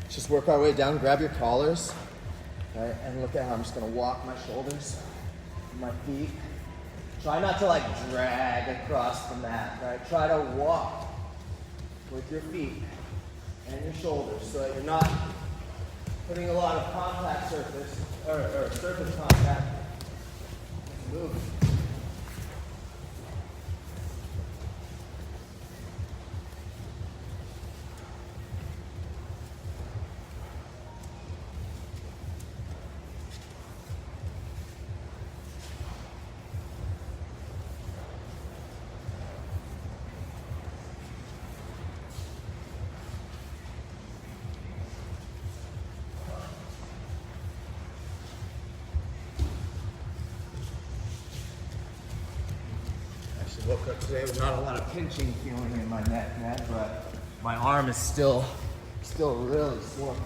Just work our way down, grab your collars, right? And look at how I'm just gonna walk my shoulders, my feet. Try not to like drag across the mat, right? Try to walk with your feet and your shoulders so that you're not putting a lot of contact surface, or surface contact. Move. Woke up today with not a lot of pinching feeling in my neck, but my arm is still really sore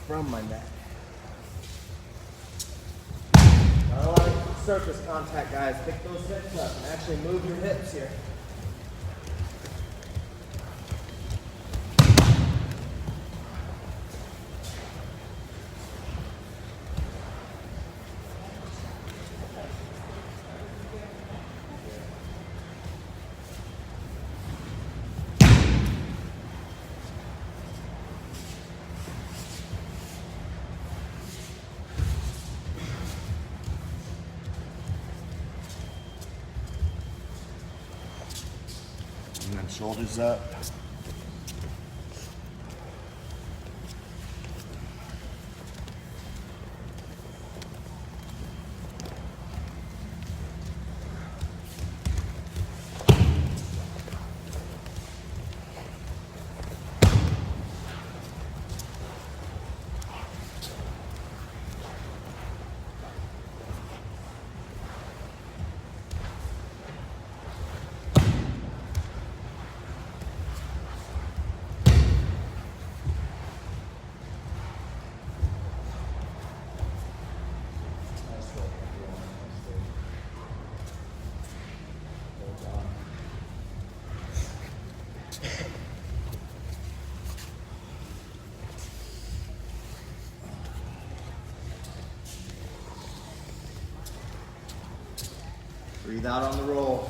from my neck. Not a lot of surface contact, guys. Pick those hips up and actually move your hips here. And then shoulders up. Breathe out on the roll.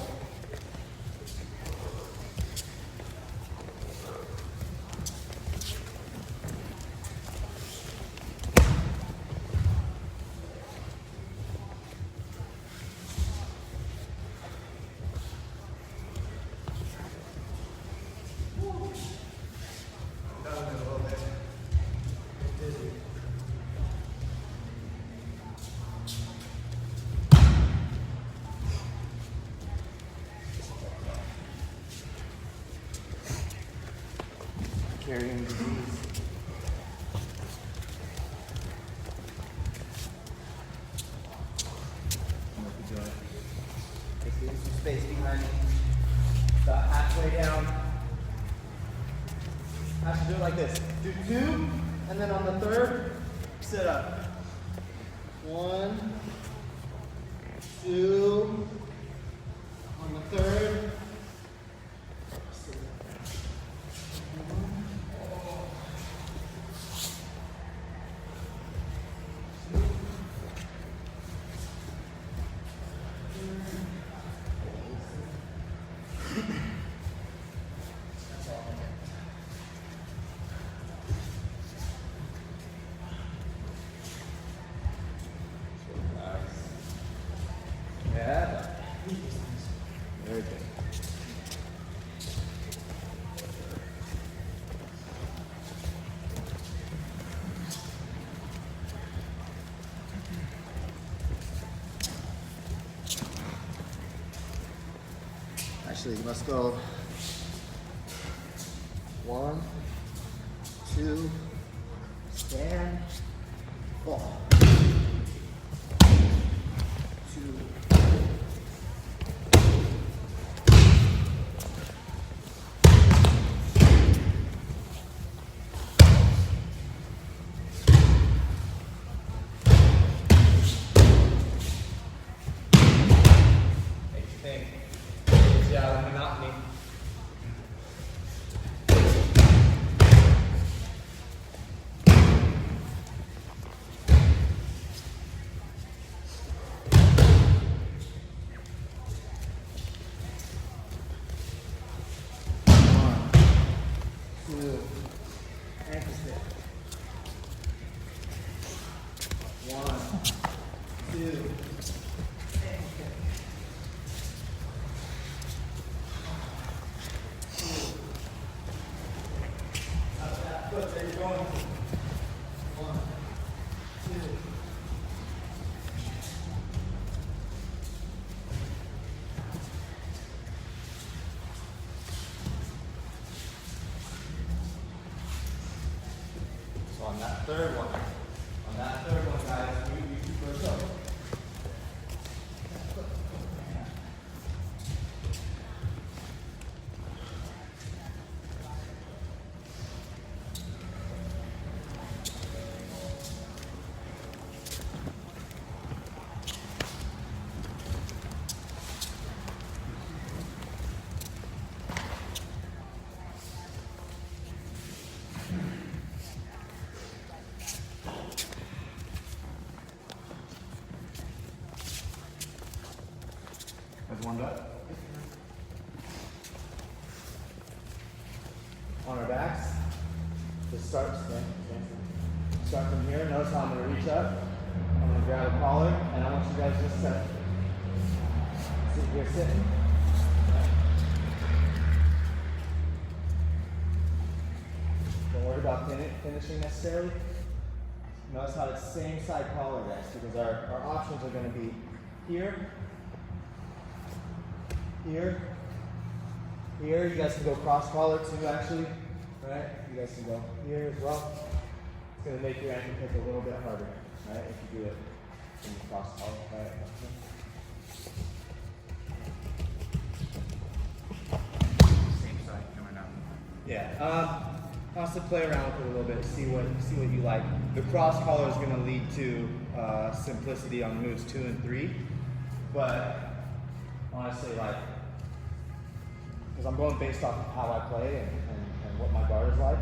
Carrying disease. Take some space behind you. Stop halfway down. I should do it like this. Do two, and then on the third, sit up. 1, 2. On the third. Yeah. Very good. Actually, let's go 1, 2, stand, fall. 2. 1, 2. There you're going. 1, 2. So on that third one, guys, you keep those up. That's warmed up. On our backs. Just start from here. Notice how I'm going to reach up. I'm going to grab a collar, and I want you guys just to sit here sitting. Don't worry about finishing necessarily. Notice how it's same side collar, guys, because our options are going to be here, here, here. You guys can go cross collar too, actually. Right? You guys can go here as well. It's going to make your ankle pick a little bit harder, right? If you do it in the cross collar, right? Same side coming up. Yeah. Has to play around with it a little bit, see what you like. The cross collar is going to lead to simplicity on moves 2 and 3, but honestly, like, because I'm going based off of how I play and what my guard is like.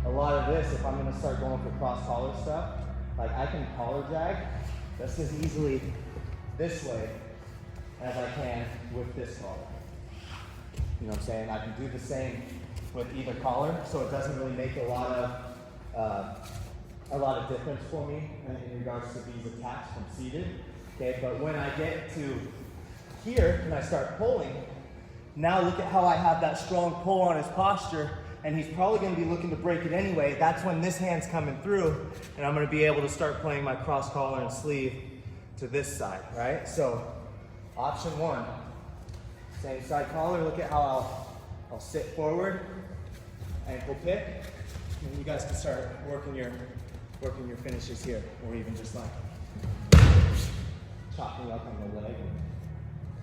A lot of this, if I'm going to start going for cross collar stuff, like I can collar drag just as easily this way as I can with this collar. You know what I'm saying? I can do the same with either collar, so it doesn't really make a lot of difference for me in regards to these attacks from seated. Okay, but when I get to here and I start pulling, now look at how I have that strong pull on his posture, and he's probably going to be looking to break it anyway. That's when this hand's coming through, and I'm going to be able to start playing my cross collar and sleeve to this side, right? So, option 1, same side collar. Look at how I'll sit forward, ankle pick, and you guys can start working your finishes here, or even just like chopping up on the leg,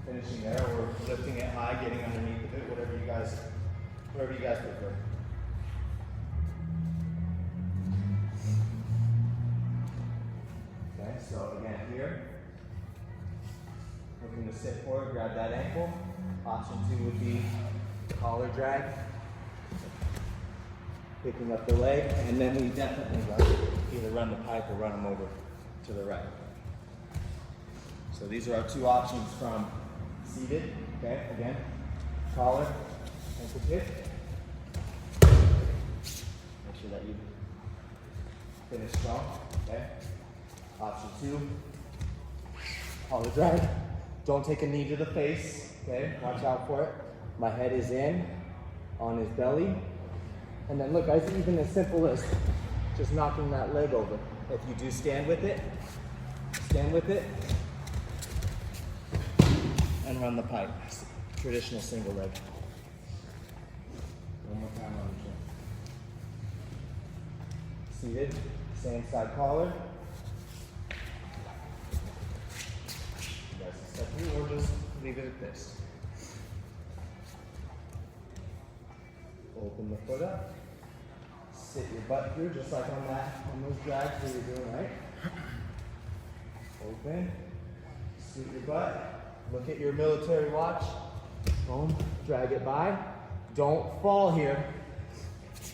finishing there, or lifting it high, getting underneath of it, whatever you guys prefer. Okay, so again here, looking to sit forward, grab that ankle. Option 2 would be collar drag, picking up the leg, and then we definitely either run the pipe or run them over to the right. So these are our 2 options from seated. Okay, again, collar, ankle pick. Make sure that you finish strong. Okay. Option 2, collar drag. Don't take a knee to the face. Okay, watch out for it. My head is in on his belly. And then look, guys, even as simple as just knocking that leg over. If you do stand with it, and run the pipe. Traditional single leg. One more time on the chin. Seated, same side collar. You guys can step through or just leave it at this. Open the foot up. Sit your butt through, just like on those drags that you're doing, right? Open. Scoot your butt. Look at your military watch. Boom. Drag it by. Don't fall here.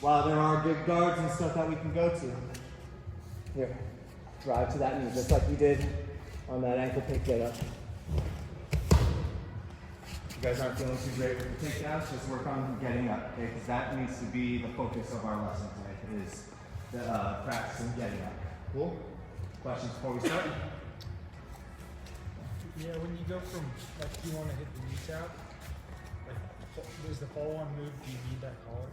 While there are good guards and stuff that we can go to. Here. Drive to that knee, just like we did on that ankle pick get up. If you guys aren't feeling too great with the takedowns, just work on getting up, okay? Because that needs to be the focus of our lesson today. It is practicing getting up. Cool? Questions before we start? Yeah, when you go from, like, you want to hit the knee tap, like, does the follow-on move, do you need that collar?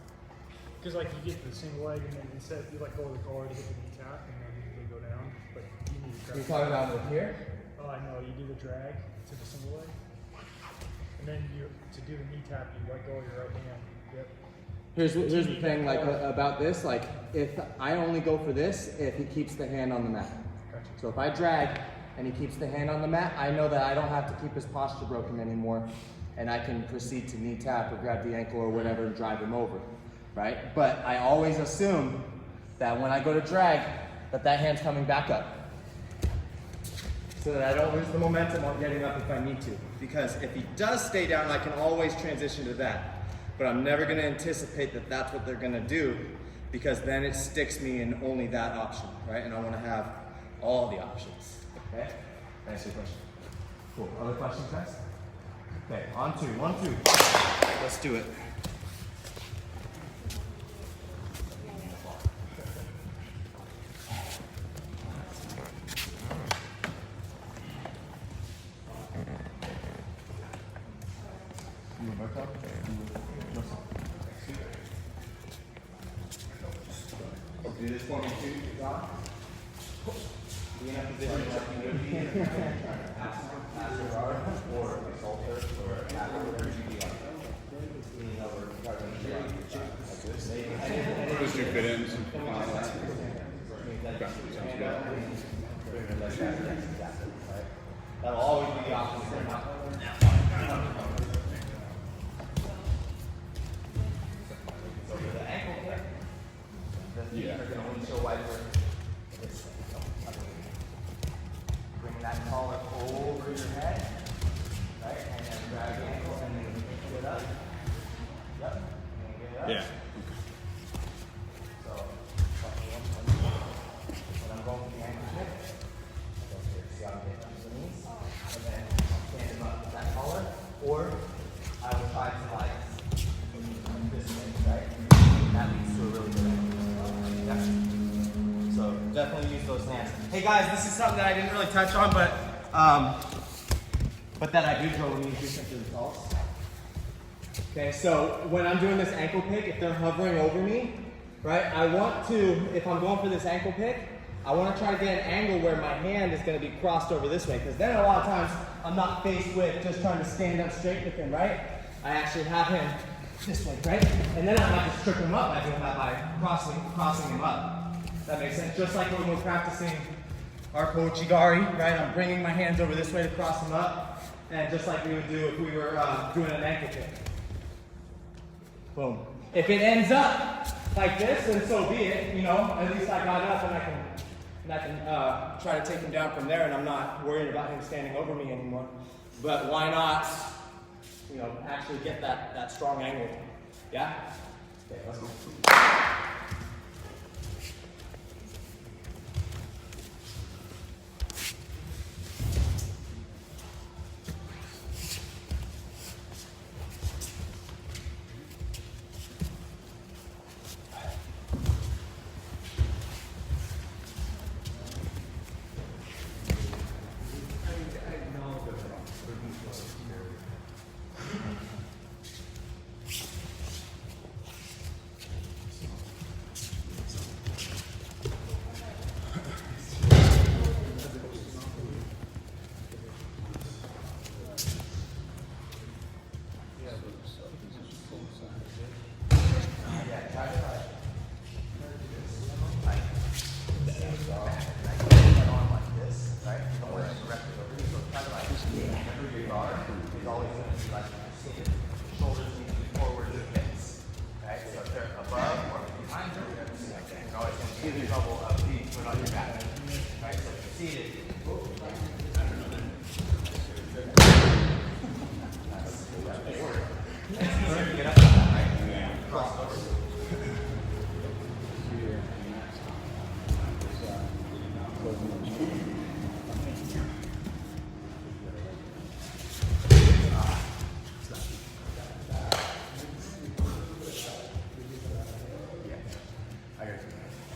Because, like, you get the single leg, and then instead you let go of the collar to hit the knee tap, and then they go down, but you need to You're talking about with here? Oh, I know, you do the drag to the single leg, and then to do the knee tap, you let go of your right hand. Yep. Here's the thing, like, about this, like, if I only go for this if he keeps the hand on the mat. Gotcha. So if I drag and he keeps the hand on the mat, I know that I don't have to keep his posture broken anymore, and I can proceed to knee tap or grab the ankle or whatever and drive him over, right? But I always assume that when I go to drag, that hand's coming back up, so that I don't lose the momentum on getting up if I need to. Because if he does stay down, I can always transition to that. But I'm never going to anticipate that that's what they're going to do, because then it sticks me in only that option, right? And I want to have all the options. Okay? Answer your question. Cool. Other questions, guys? Okay, on two, 1, 2. Let's do it. Do this for me too, John. Be in a position like you would be in pass your arm or assaulter or whatever you do. Leaning over, covering your arm like this. Those two fit in. Okay, sounds good. That'll always be the option. So for the ankle kick, the feet are going to windshield wiper. Bring that collar over your head, right? And then grab the ankle and then get it up. Yep. And get it up. Yeah. So, when I'm going with the ankle kick, I go here. See how I'm getting up to the knees? And then I'll stand him up with that collar. Or I will try to like this way, right? That leads to a really good ankle. Yeah. So definitely use those hands. Hey guys, this is something that I didn't really touch on, but that I do go when you do something results. Okay, so when I'm doing this ankle pick, if they're hovering over me, right, I want to, if I'm going for this ankle pick, I want to try to get an angle where my hand is going to be crossed over this way, because then a lot of times I'm not faced with just trying to stand up straight with him, right? I actually have him this way, right? And then I might just trip him up by doing that, by crossing him up. That makes sense. Just like when we're practicing our kochigari, right? I'm bringing my hands over this way to cross them up, and just like we would do if we were doing an ankle kick. Boom. If it ends up like this, then so be it. You know, at least I got up and I can try to take him down from there, and I'm not worried about him standing over me anymore. But why not, you know, actually get that strong angle? Yeah. Okay, let's go.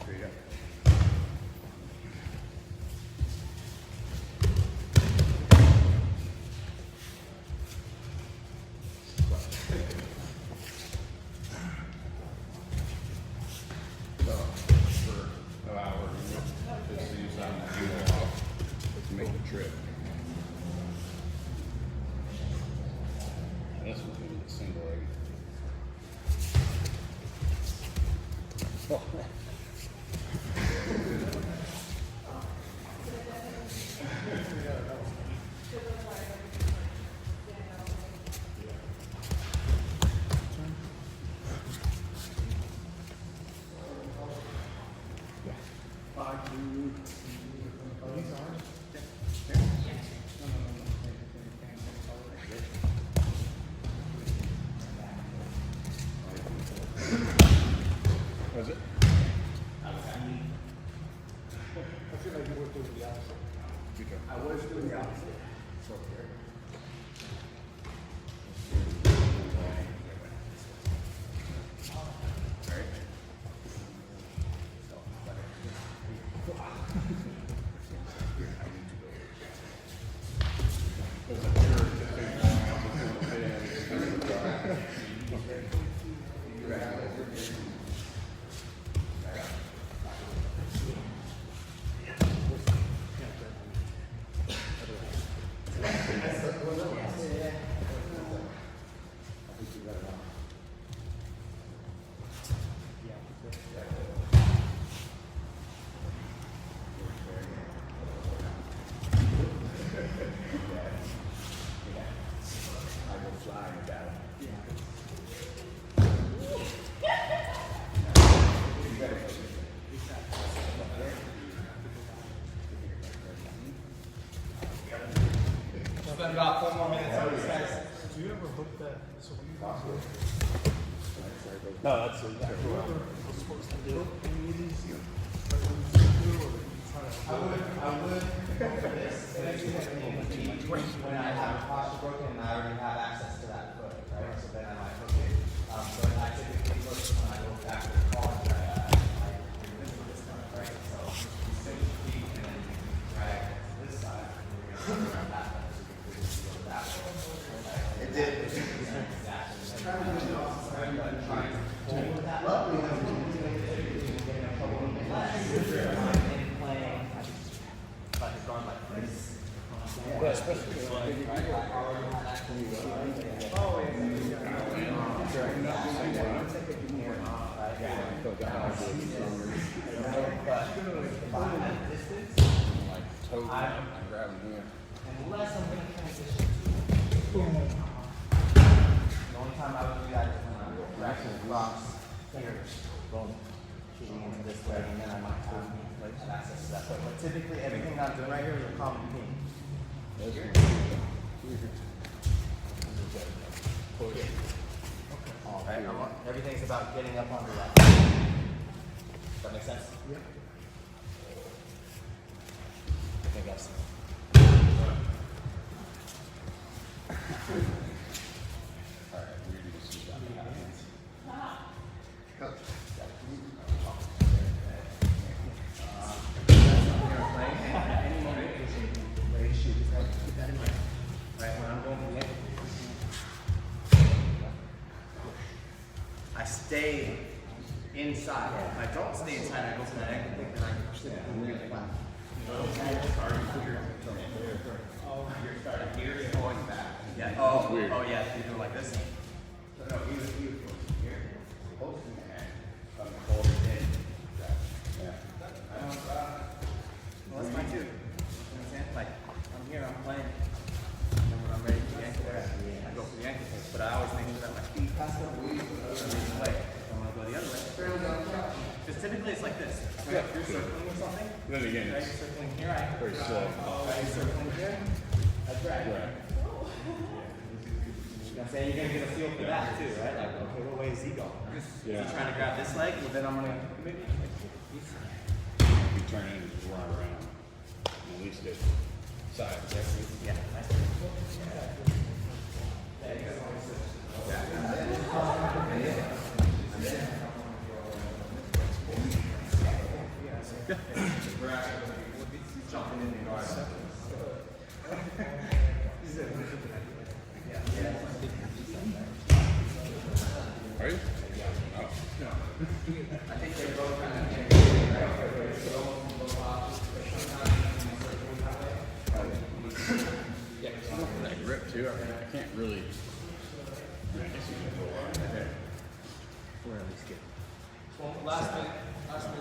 Straight up. trip. This one's gonna be the single leg. Oh. Was it? I feel like you were doing the opposite. I was doing the opposite. So here. Spend about 4 more minutes on these guys. Do you ever book that? So when you No, that's exactly what was supposed to do any of these? I would go for this. When I have a posture broken and I already have access to that foot, right? So then I might hook it. So I typically look when I go back to the car, I remove this one, right? So you switch your feet and then you drag to this side and you're going to come around that way. So you can go that way. It did. Exactly. Trying to forward that way. You're going to get in trouble with the legs. Playing. Like it's gone like this. Yeah, especially Unless I'm going to transition to the only time I would do that is when I'm directing rocks here, boom, shooting into this leg, and then I might have access to that foot. But typically, everything I'm doing right here is a common theme. Right? Everything's about getting up onto that. Does that make sense? Yep. Okay, guys. Alright, we're gonna see that happens. Right, when I'm going for the ankle, I stay inside. If I don't stay inside, I go for that ankle kick, then I can push it and move it back. You're starting here, you're going back. Yeah. Oh, weird. oh yeah, you do it like this. No, he was here, posting that, hold it in. Yeah. Well, that's mine too. You know what I'm saying? Like, I'm here, I'm playing. And then when I'm ready for the ankle kick, I go for the ankle kick. But I always make sure that my feet pass the way. I'm gonna go the other way. Because typically it's like this. Right? If you're circling with something, Then again, right? it's You're circling here, I very slow. right? You're circling here, I drag. Right. You know what I'm saying? You're gonna get a feel for that too, right? Like, okay, what way is he going? Is he Yeah. trying to grab this leg? Well, then I'm gonna maybe. You turn in and just run around. And at least get sides. Yeah, nice. There you go. We're actually jumping in the guard. Are you? Oh. I think they both kind of change, right? So both options, but sometimes you can circle that way. too. I can't really. I guess you can go on. Okay. We're at least get. Well, last minute. That second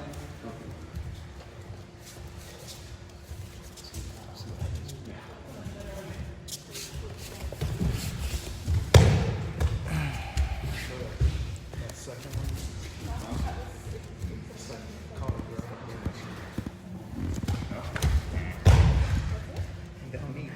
one. Second collar grab. Down knee.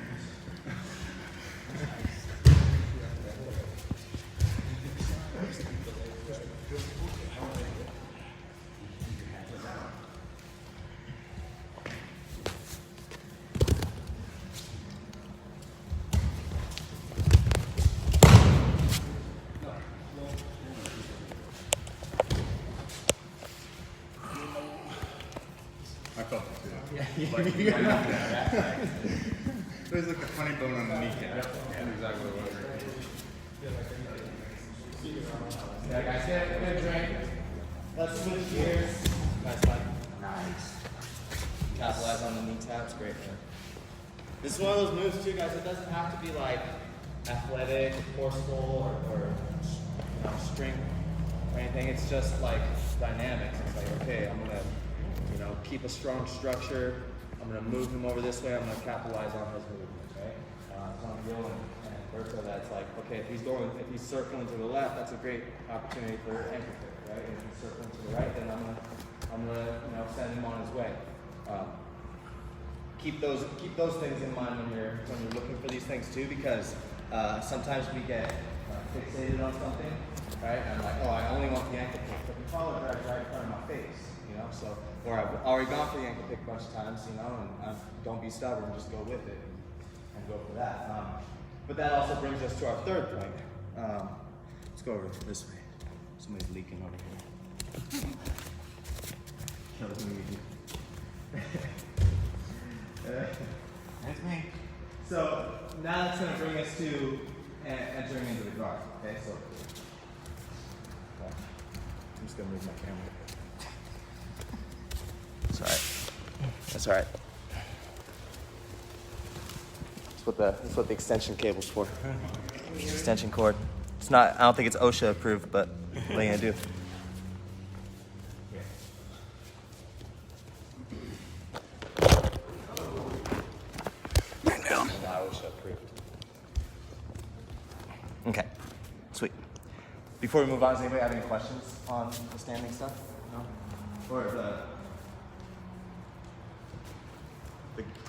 I felt it too. Like, yeah. There's like a funny bone on the kneecap. That's exactly what it was. Yeah, guys, get a drink. Let's switch gears. Nice fight. Nice. Capitalize on the knee taps. Great, man. This is one of those moves too, guys. It doesn't have to be like athletic, forceful, or strength or anything. It's just like dynamics. It's like, okay, I'm gonna, keep a strong structure. I'm gonna move him over this way. I'm gonna capitalize on his movement. Right? So I'm feeling and Bertha, that's like, okay, if he's circling to the left, that's a great opportunity for ankle kick, right? And if he's circling to the right, then I'm gonna send him on his way. Keep those things in mind when you're looking for these things too, because sometimes we get fixated on something, right? And I'm like, oh, I only want the ankle kick, but the collar drag's right in front of my face, so, or I've already gone for the ankle kick a bunch of times, and don't be stubborn, just go with it and go for that. But that also brings us to our third point. Let's go over this way. Somebody's leaking over here. Kills me. That's me. So now that's going to bring us to entering into the guard. Okay, so I'm just going to move my camera. That's all right. That's all right. That's what the extension cable's for. Extension cord. It's not. I don't think it's OSHA approved, but what are you gonna do? Okay, sweet. Before we move on, does anybody have any questions on the standing stuff? No? Or the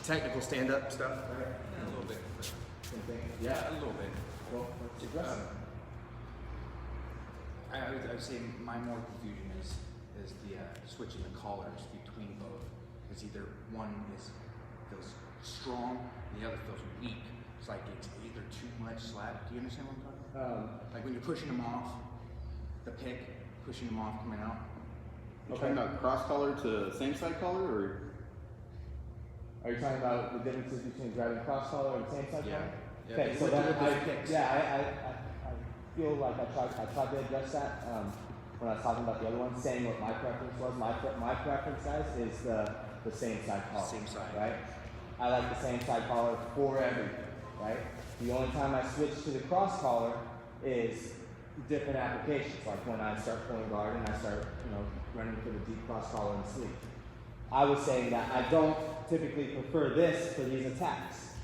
technical stand-up stuff? Right? Yeah, a little bit. Same thing? Yeah, a little bit. Well, let's address it. I would say my more confusion is the switching the collars between both. Because either one feels strong and the other feels weak. It's like it's either too much slap. Do you understand what I'm talking about? Like when you're pushing them off, the pick, pushing them off, coming out. You talking about cross collar to same side collar, or? Are you talking about the differences between driving cross collar and same side collar? Yeah, Okay, so with then those kicks. I feel like I tried to address that when I was talking about the other one, saying what my preference was. My preference, guys, is the same side collar. Same side. Right? I like the same side collar for everything, right? The only time I switch to the cross collar is different applications, like when I start pulling guard and I start, running for the deep cross collar and sleeve. I was saying that I don't typically prefer this for these attacks.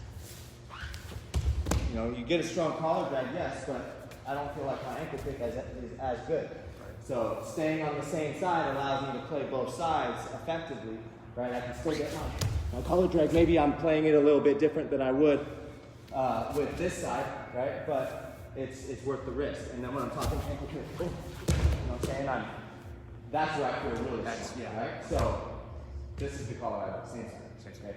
You get a strong collar drag, yes, but I don't feel like my ankle kick is as good. So staying on the same side allows me to play both sides effectively, right? I can still get my collar drag. Maybe I'm playing it a little bit different than I would with this side, right? But it's worth the risk. And then when I'm talking ankle kick, boom, what I'm saying? That's where I feel really strong, right? So this is the collar I like, same side. Okay.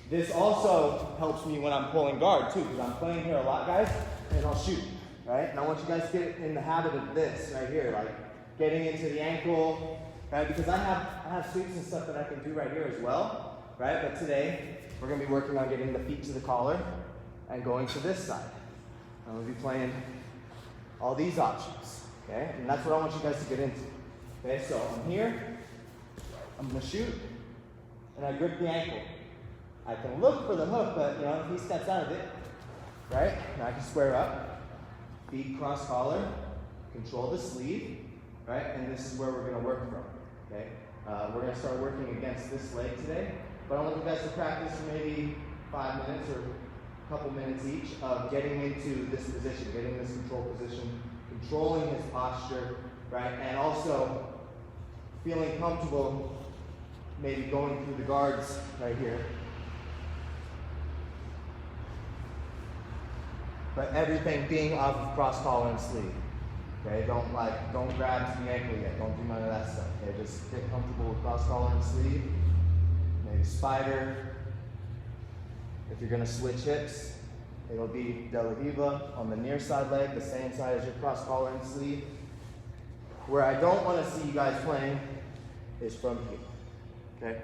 This also helps me when I'm pulling guard too, because I'm playing here a lot, guys, and I'll shoot, right? And I want you guys to get in the habit of this right here, like getting into the ankle, right? Because I have sweeps and stuff that I can do right here as well, right? But today we're gonna be working on getting the feet to the collar and going to this side. I'm gonna be playing all these options, okay? And that's what I want you guys to get into. Okay, so I'm here, I'm gonna shoot, and I grip the ankle. I can look for the hook, but if he steps out of it, right? Now I can square up, feet cross collar, control the sleeve, right? And this is where we're gonna work from, okay? We're gonna start working against this leg today, but I want you guys to practice for maybe 5 minutes or a couple minutes each of getting into this position, getting this control position, controlling his posture, right? And also feeling comfortable maybe going through the guards right here. But everything being off of cross collar and sleeve. Okay, don't grab to the ankle yet. Don't do none of that stuff. Okay, just get comfortable with cross collar and sleeve. Maybe spider. If you're gonna switch hips, it'll be Dealy on the near side leg, the same side as your cross collar and sleeve. Where I don't want to see you guys playing is from here. Okay,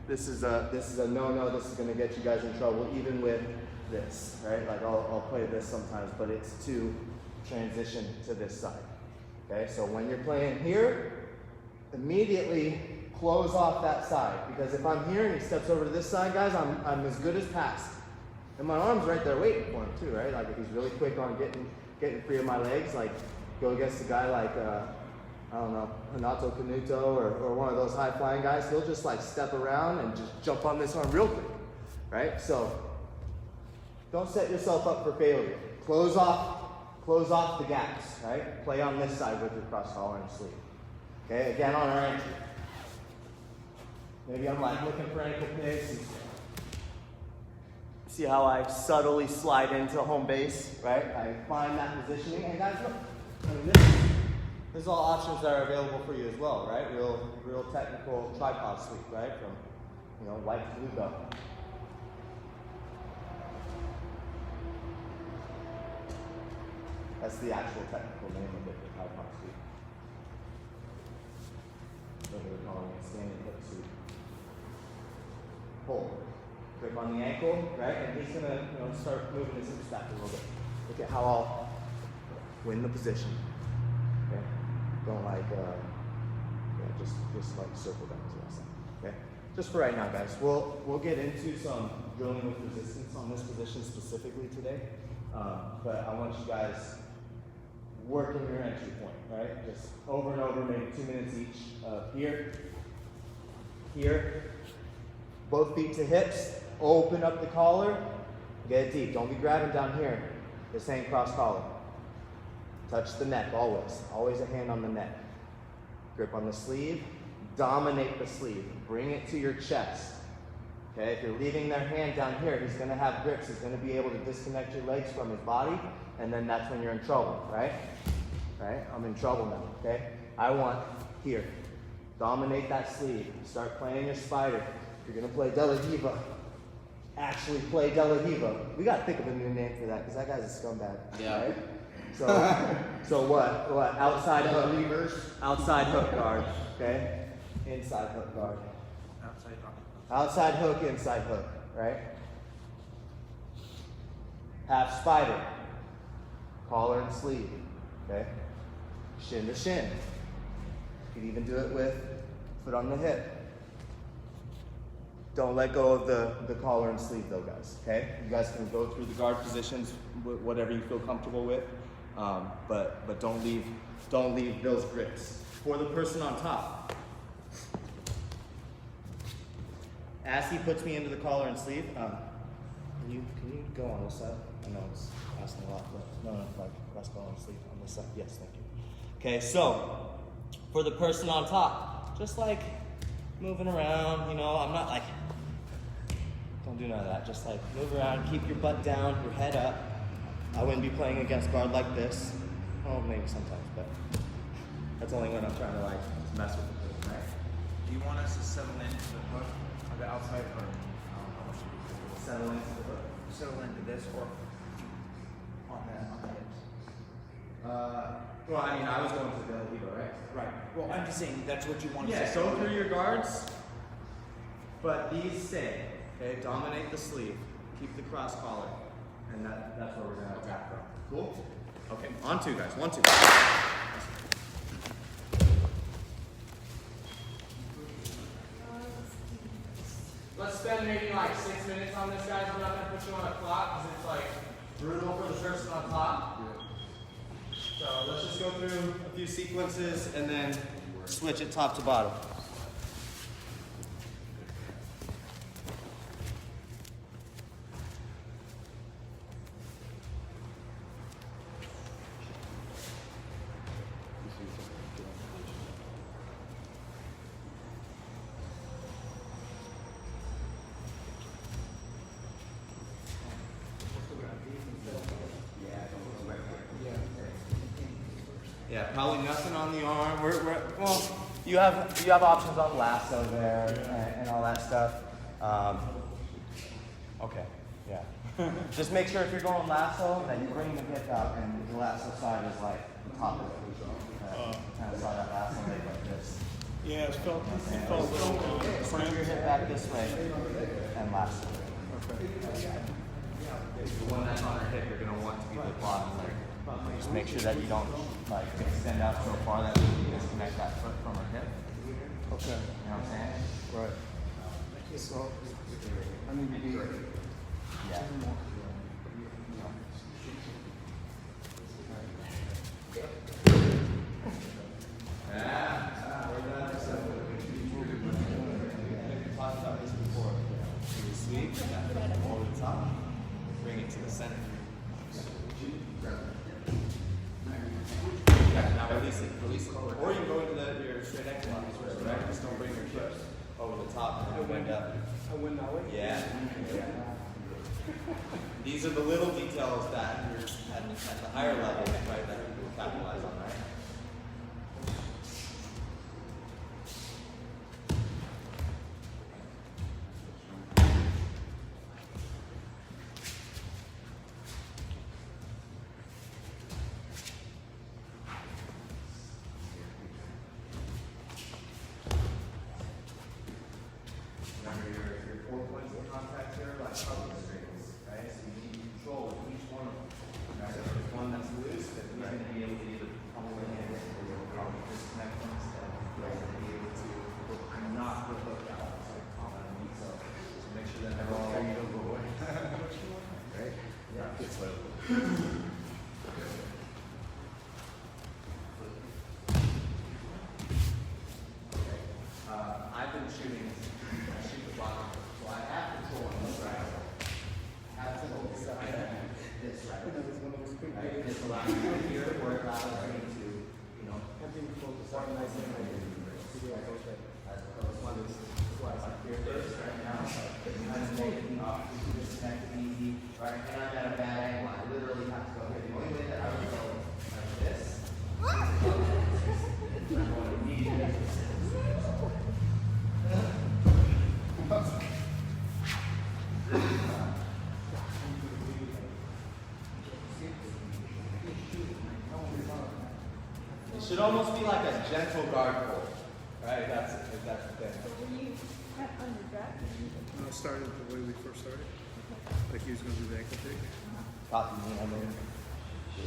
this is a no-no. This is gonna get you guys in trouble, even with this, right? Like I'll play this sometimes, but it's to transition to this side. Okay, so when you're playing here, immediately close off that side, because if I'm here and he steps over to this side, guys, I'm as good as passed. And my arm's right there waiting for him too, right? Like if he's really quick on getting free of my legs, like go against a guy like I don't know, Hanato Kanuto or one of those high flying guys, he'll just like step around and just jump on this arm real quick, right? So don't set yourself up for failure. Close off the gaps, right? Play on this side with your cross collar and sleeve. Okay, again on our entry. Maybe I'm like looking for ankle picks. See how I subtly slide into home base, right? I find that positioning. And guys, look, I mean, this is all options that are available for you as well, right? Real technical tripod sweep, right? From, white to blue belt. That's the actual technical name of it, the tripod sweep. What we're calling it, standing hip sweep. Hold. Grip on the ankle, right? And he's gonna, start moving his hips back a little bit. Look at how I'll win the position. Okay? Don't just like circle down to that side. Okay? Just for right now, guys. We'll get into some drilling with resistance on this position specifically today. But I want you guys working your entry point, right? Just over and over, maybe 2 minutes each. Here. Both feet to hips. Open up the collar. Get it deep. Don't be grabbing down here. This ain't cross collar. Touch the neck always. Always a hand on the neck. Grip on the sleeve. Dominate the sleeve. Bring it to your chest. Okay, if you're leaving their hand down here, he's going to have grips. He's going to be able to disconnect your legs from his body, and then that's when you're in trouble, right? Right? I'm in trouble now, okay? I want here. Dominate that sleeve. Start playing your spider. If you're going to play Dealy, actually play Dealy. We got to think of a new name for that, because that guy's a scumbag, right? So what? Outside hook. Outside hook guard, okay? Inside hook guard. Outside hook, inside hook, right? Half spider. Collar and sleeve, okay? Shin to shin. You could even do it with foot on the hip. Don't let go of the collar and sleeve though, guys, okay? You guys can go through the guard positions, whatever you feel comfortable with, but don't leave those grips. For the person on top, as he puts me into the collar and sleeve, can you go on this side? I know it's asking a lot, but no, like cross collar and sleeve on this side. Yes, thank you. Okay, so for the person on top, just like moving around, I'm not like, don't do none of that. Just like move around, keep your butt down, your head up. I wouldn't be playing against guard like this. Oh, maybe sometimes, but that's only when I'm trying to like mess with the person, right? Do you want us to settle into the hook on the outside hook? Settle into the hook. Settle into this or on the hips? Well, I was going to the Dealy, right? Right. Well, I'm just saying that's what you want to Yeah, say. go through your guards, but these stay. Okay, dominate the sleeve, keep the cross collar, and that's where we're gonna attack from. Cool? Okay, on two, guys. 1, 2. Let's spend maybe like 6 minutes on this, guys. We're not gonna put you on a clock because it's like Brutal for the person on top. So let's just go through a few sequences and then switch it top to bottom. Yeah, probably nothing on the arm. Well, you have options on lasso there and all that stuff. Okay, yeah. Just make sure if you're going lasso that you bring the hip out and the lasso side is like the top of it. Kind of saw that lasso make like this. Yeah, it felt a little Bring your hip back this way and lasso. The one that's on her hip, you're gonna want to be the bottom leg. Just make sure that you don't like extend out so far that you disconnect that foot from her hip. Okay. You know what I'm saying? Right. So, I need to be. Yeah. Talked about this before. You sweep over the top, bring it to the center. Now release it. Or you can go into your straight ankle lock, right? Just don't bring your hips over the top and wind up. I went that way? Yeah. These are the little details that at the higher level, right, that people capitalize on, right? Remember your 4 points of contact here, like public strings, right? So you need control of each one of them. Right? So if there's one that's loose, then you're going to be able to either pummel it in or you'll probably disconnect them instead. You're going to be able to knock the hook out. So make sure that they're all away. Right? Yeah. Good slow. I've been shooting, I shoot the bottom, so I have control on this right. I have to hold this right, this right. Right? This allows me to hear where it allows me to, you know, focus on nice and those ones, like here it is right now. I'm making off, disconnect it easy, right? And I'm at a bad angle, I literally have to go here. The only way that I would go like this, I'm going immediately. It should almost be like a gentle guard pull, right? That's the thing. So were you underdraft? I started the way we first started. Like he was going to do the ankle kick. Top knee, I mean,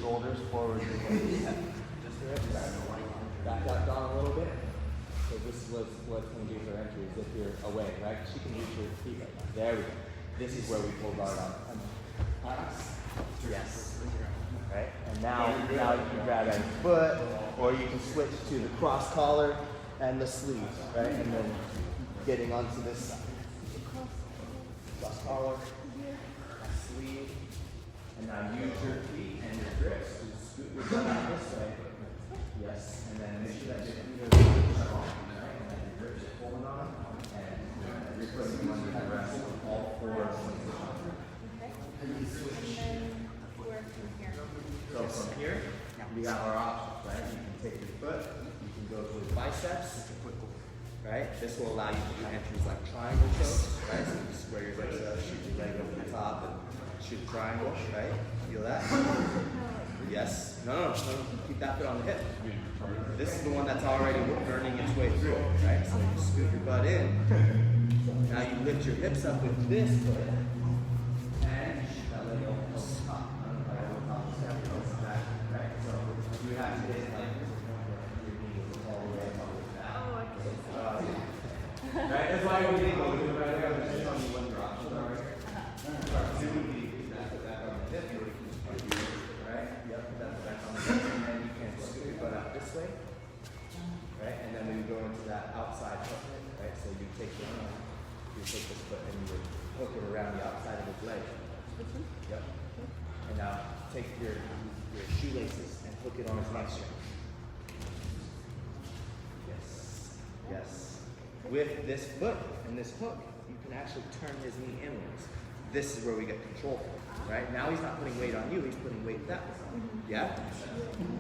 shoulders forward. Just back that down a little bit. So this is what's going to be for entry is if you're away, right? She can reach your feet right now. There we go. This is where we pull guard on. Yes. Right? And now you can grab a foot, or you can switch to the cross collar and the sleeve, right? And then getting onto this side. Cross collar, sleeve, and now use your feet and your grips to scoot your butt out this way. Yes, and then make sure that your feet are strong, right? And then your grips are pulling on, and you're putting them under the rest of all four points. Okay. And then where from here? So from here, we got our options, right? You can take your foot, you can go to the biceps, right? This will allow you to do entries like triangle chokes, right? So you square your legs up, shoot your leg over the top, and shoot a triangle, right? Feel that? Yes. No. Keep that foot on the hip. This is the one that's already burning its way through, right? So you scoot your butt in. Now you lift your hips up with this foot, and that leg over the top. Right? So you have to hit like your knee all the way up with that. Oh, okay. Right? That's why we didn't go with it right there. Just on the one drop. Sorry. That on the hip, you that outside hook, right? So you take this foot and you would hook it around the outside of his leg. Yep. And now take your shoelaces and hook it on his hamstring. Yes. Yes. With this foot and this hook, you can actually turn his knee inwards. This is where we get control from, right? Now he's not putting weight on you, he's putting weight that way. Yeah?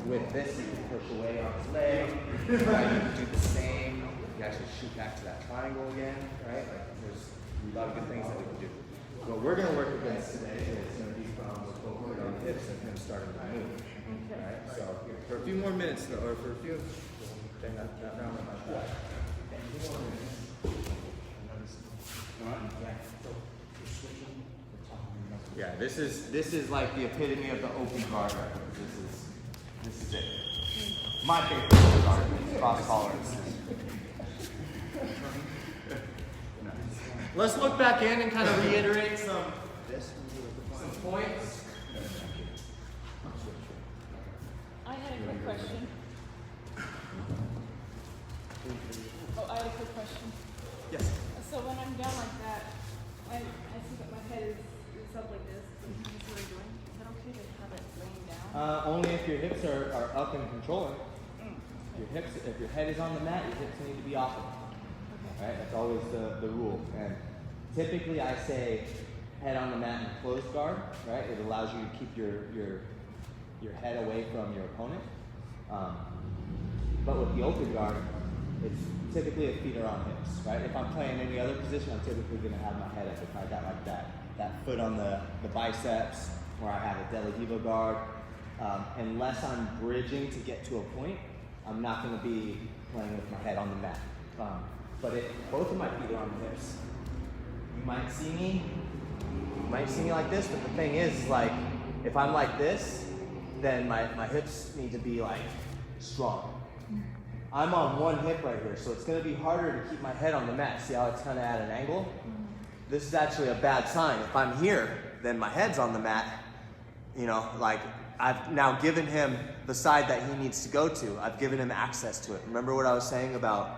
With this, you can push away on his leg. Right? You can do the same. You actually shoot back to that triangle again, right? Like there's a lot of good things that we can do. What we're going to work against today is going to be from the foot on the hips and him starting to move. Right? So for a few more minutes, or for a few, bang that round on my back. Yeah, this is like the epitome of the open guard. This is it. My favorite guard is cross tolerance. Let's look back in and kind of reiterate some points. I had a quick question. I had a quick question. Yes. So when I'm down like that, I see that my head is up like this. Is this what I'm doing? Is it okay to have it laying down? Only if your hips are up and controlling. If your head is on the mat, your hips need to be off it. Right? That's always the rule. And typically I say head on the mat in closed guard, right? It allows you to keep your head away from your opponent. But with the open guard, it's typically if feet are on hips, right? If I'm playing any other position, I'm typically going to have my head up if I got like that foot on the biceps, or I have a Dealy guard. Unless I'm bridging to get to a point, I'm not going to be playing with my head on the mat. But if both of my feet are on the hips, you might see me like this, but the thing is, like, if I'm like this, then my hips need to be like strong. I'm on one hip right here, so it's going to be harder to keep my head on the mat. See how it's kind of at an angle? This is actually a bad sign. If I'm here, then my head's on the mat. You know, like I've now given him the side that he needs to go to. I've given him access to it. Remember what I was saying about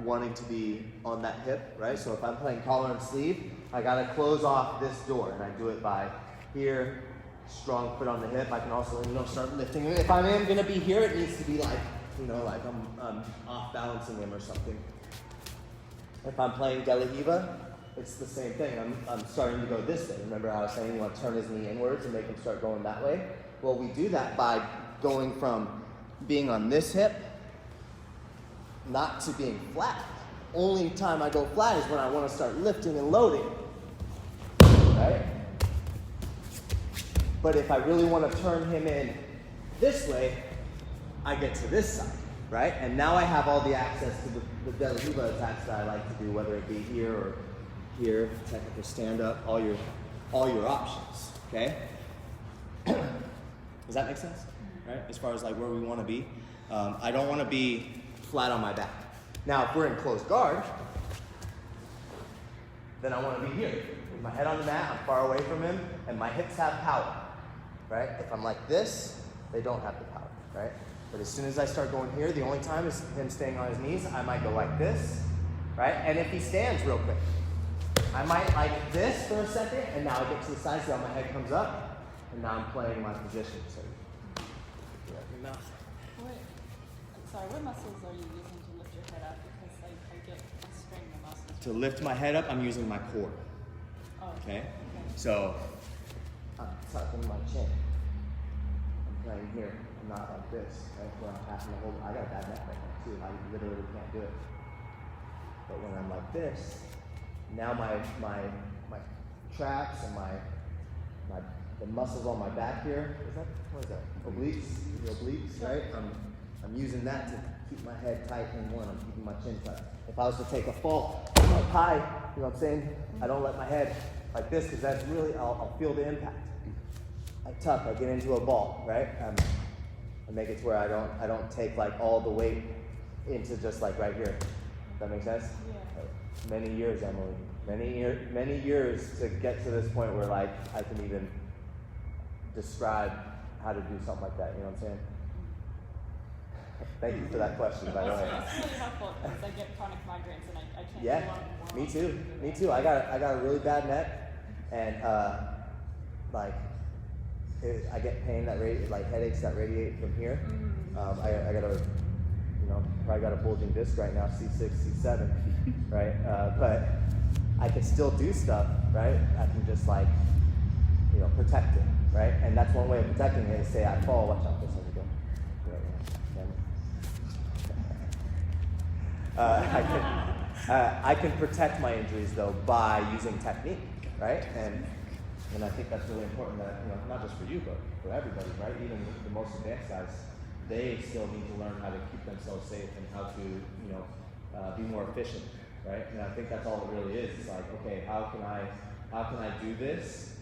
wanting to be on that hip, right? So if I'm playing collar and sleeve, I got to close off this door, and I do it by here, strong foot on the hip. I can also, start lifting. If I am going to be here, it needs to be like, like I'm off balancing him or something. If I'm playing Dealy, it's the same thing. I'm starting to go this way. Remember how I was saying you want to turn his knee inwards and make him start going that way? Well, we do that by going from being on this hip, not to being flat. Only time I go flat is when I want to start lifting and loading, right? But if I really want to turn him in this way, I get to this side, right? And now I have all the access to the Dealy attacks that I like to do, whether it be here or here, technical stand up, all your options, okay? Does that make sense? Right? As far as like where we want to be. I don't want to be flat on my back. Now, if we're in closed guard, then I want to be here. With my head on the mat, I'm far away from him, and my hips have power, right? If I'm like this, they don't have the power, right? But as soon as I start going here, the only time is him staying on his knees. I might go like this, right? And if he stands real quick, I might like this for a second, and now I get to the side, so my head comes up, and now I'm playing my position. So, What muscles are you using to lift your head up? Because I get constrained the muscles. to lift my head up, I'm using my core. Oh, Okay? So, I'm tucking my chin. I'm playing here. I'm not like this, right? Where I'm having to hold. I got a bad neck right now, too. I literally can't do it. But when I'm like this, now my traps and the muscles on my back here, what is that? Obliques, the obliques, right? I'm using that to keep my head tight in one. I'm keeping my chin tight. If I was to take a fall up high, you know what I'm saying? I don't let my head like this because that's really, I'll feel the impact. I tuck, I get into a ball, right? I make it to where I don't take like all the weight into just like right here. Does that make sense? Yeah. Many years, Emily. Many years to get to this point where like I can even describe how to do something like that. You know what I'm saying? Thank you for that question, by the way. It's really helpful because I a Yeah, lot more me often. too. Me too. I got a really bad neck, and I get pain that like headaches that radiate from here. I got a, probably got a bulging disc right now, C6, C7, right? But I can still do stuff, right? I can just protect it, right? And that's one way of protecting it is say I fall, watch out, this how we go. I can protect my injuries though by using technique, right? And I think that's really important that, not just for you, but for everybody, right? Even the most advanced guys, they still need to learn how to keep themselves safe and how to, be more efficient, right? And I think that's all it really is. It's like, okay, how can I do this,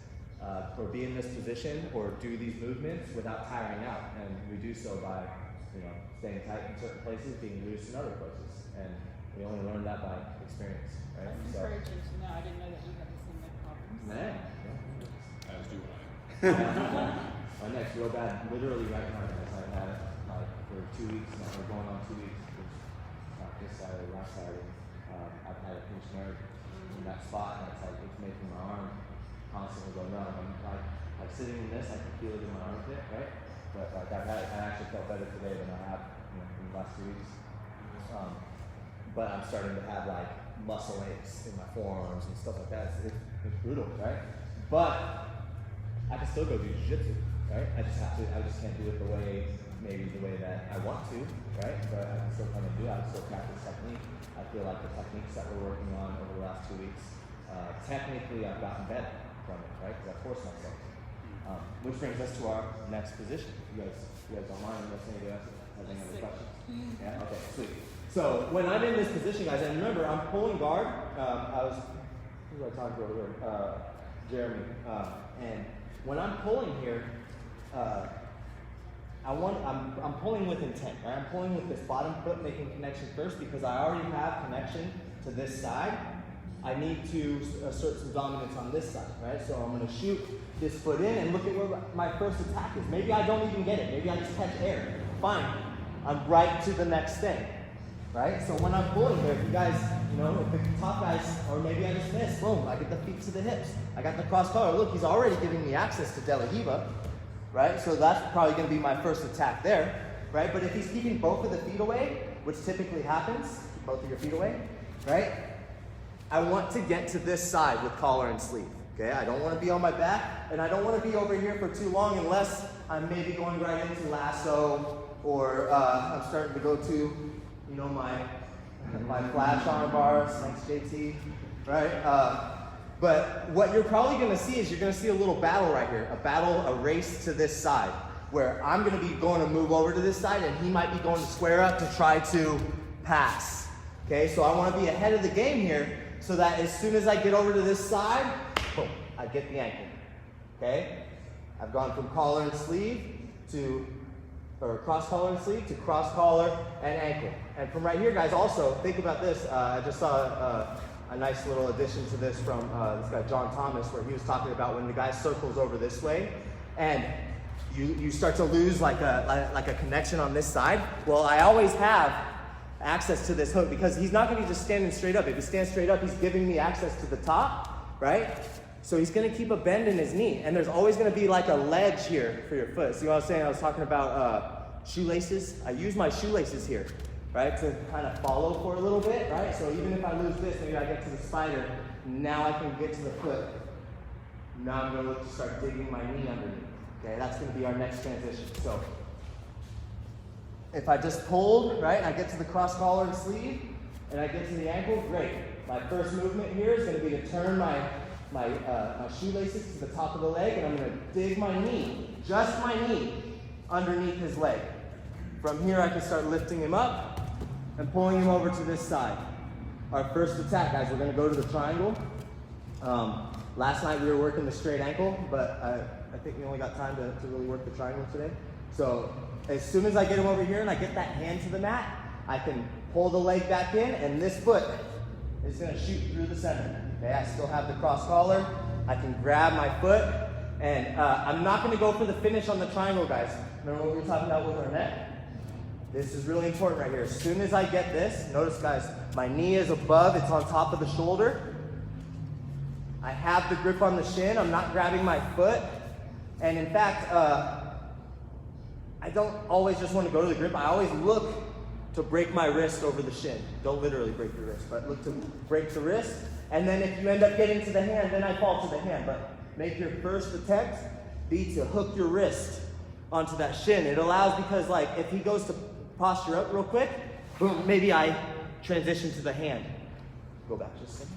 or be in this position, or do these movements without tiring out? And we do so by, staying tight in certain places, being loose in other places. And we only learn that by experience, right? That's encouraging to know. I didn't know that you had the same neck problems. Man. As do I. My neck's real bad. Literally right now, guys. I've had it for 2 weeks now. We're going on 2 weeks. This Saturday, last Saturday. I've had a pinched nerve in that spot, and it's making my arm constantly go numb. I'm like sitting in this, I can feel it in my armpit, right? But I actually felt better today than I have in the last 2 weeks. But I'm starting to have muscle aches in my forearms and stuff like that. It's brutal, right? But I can still go do jiu-jitsu, right? I just can't do it the way that I want to, right? But I can still come and do it. I can still practice technique. I feel like the techniques that we're working on over the last 2 weeks, technically I've gotten better from it, right? Because I forced myself. Which brings us to our next position. You guys don't mind unless anybody else has any other questions? Yeah? Okay, sweet. So when I'm in this position, guys, and remember, I'm pulling guard. Who was I talking to over here? Jeremy. And when I'm pulling here, I'm pulling with intent, right? I'm pulling with this bottom foot, making connection first because I already have connection to this side. I need to assert some dominance on this side, right? So I'm going to shoot this foot in and look at where my first attack is. Maybe I don't even get it. Maybe I just catch air. Fine. I'm right to the next thing, right? So when I'm pulling here, if you guys, if the top guys, or maybe I just miss, boom, I get the feet to the hips. I got the cross collar. Look, he's already giving me access to Dealy, right? So that's probably going to be my first attack there, right? But if he's keeping both of the feet away, which typically happens, keep both of your feet away, right? I want to get to this side with collar and sleeve, okay? I don't want to be on my back, and I don't want to be over here for too long unless I'm maybe going right into lasso, or I'm starting to go to, my flash arm bars, thanks JT, right? But what you're probably going to see is you're going to see a little battle right here, a race to this side, where I'm going to be going to move over to this side, and he might be going to square up to try to pass, okay? So I want to be ahead of the game here, so that as soon as I get over to this side, boom, I get the ankle, okay? I've gone from collar and sleeve or cross collar and sleeve to cross collar and ankle. And from right here, guys, also, think about this. I just saw a nice little addition to this from this guy, John Thomas, where he was talking about when the guy circles over this way, and you start to lose like a connection on this side. Well, I always have access to this hook because he's not going to be just standing straight up. If he stands straight up, he's giving me access to the top, right? So he's going to keep a bend in his knee, and there's always going to be like a ledge here for your foot. See what I was saying? I was talking about shoelaces. I use my shoelaces here, right, to kind of follow for a little bit, right? So even if I lose this, maybe I get to the spider, now I can get to the foot. Now I'm going to look to start digging my knee underneath. Okay, that's going to be our next transition. So if I just pulled, right, I get to the cross collar and sleeve, and I get to the ankle, great. My first movement here is going to be to turn my shoelaces to the top of the leg, and I'm going to dig my knee, just my knee, underneath his leg. From here, I can start lifting him up and pulling him over to this side. Our first attack, guys, we're going to go to the triangle. Last night we were working the straight ankle, but I think we only got time to really work the triangle today. So as soon as I get him over here and I get that hand to the mat, I can pull the leg back in, and this foot is going to shoot through the center. Okay, I still have the cross collar. I can grab my foot, and I'm not going to go for the finish on the triangle, guys. Remember what we were talking about with our neck? This is really important right here. As soon as I get this, notice, guys, My knee is above, it's on top of the shoulder. I have the grip on the shin, I'm not grabbing my foot. And in fact, I don't always just want to go to the grip, I always look to break my wrist over the shin. Don't literally break your wrist, but look to break the wrist. And then if you end up getting to the hand, then I fall to the hand. But make your first attempt be to hook your wrist onto that shin. It allows, because like if he goes to posture up real quick, boom, maybe I transition to the hand. Go back just a second.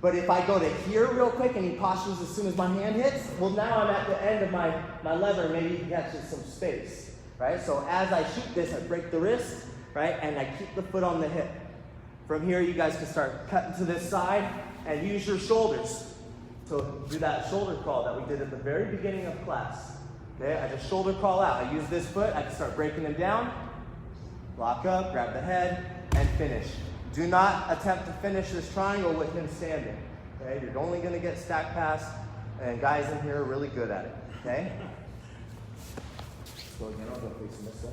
But if I go to here real quick and he postures as soon as my hand hits, well now I'm at the end of my lever, maybe he catches some space, right? So as I shoot this, I break the wrist, right? And I keep the foot on the hip. From here, you guys can start cutting to this side and use your shoulders to do that shoulder crawl that we did at the very beginning of class. Okay, I just shoulder crawl out. I use this foot, I can start breaking him down, lock up, grab the head, and finish. Do not attempt to finish this triangle with him standing. Okay, you're only gonna get stack pass, and guys in here are really good at it, okay? So again, I'll go facing this way.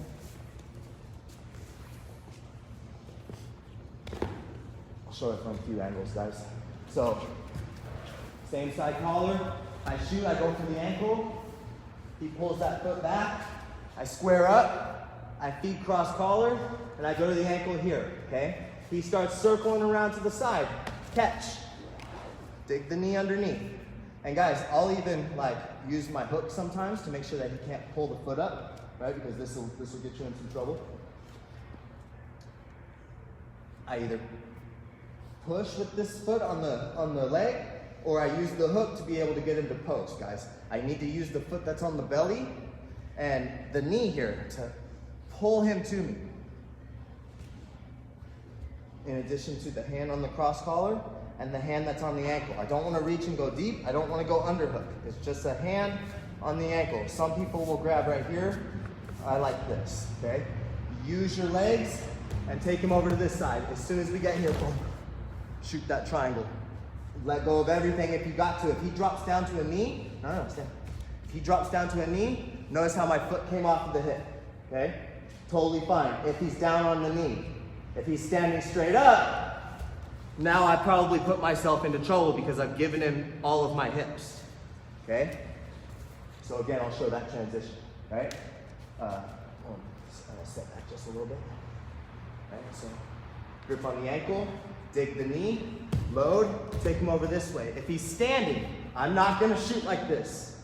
I'll show it from a few angles, guys. So, same side collar, I shoot, I go for the ankle, he pulls that foot back, I square up, I feed cross collar, and I go to the ankle here, okay? He starts circling around to the side, catch, dig the knee underneath. And guys, I'll even like use my hook sometimes to make sure that he can't pull the foot up, right? Because this will get you in some trouble. I either push with this foot on the leg, or I use the hook to be able to get him to post, guys. I need to use the foot that's on the belly and the knee here to pull him to me. In addition to the hand on the cross collar and the hand that's on the ankle. I don't want to reach and go deep. I don't want to go underhook. It's just a hand on the ankle. Some people will grab right here. I like this, okay? Use your legs and take him over to this side. As soon as we get here, boom, shoot that triangle. Let go of everything if you got to. If he drops down to a knee, no, stand. If he drops down to a knee, notice how my foot came off of the hip, okay? Totally fine. If he's down on the knee, if he's standing straight up, now I probably put myself into trouble because I've given him all of my hips, okay? So again, I'll show that transition, right? I'll set that just a little bit. Right, so grip on the ankle, dig the knee, load, take him over this way. If he's standing, I'm not gonna shoot like this.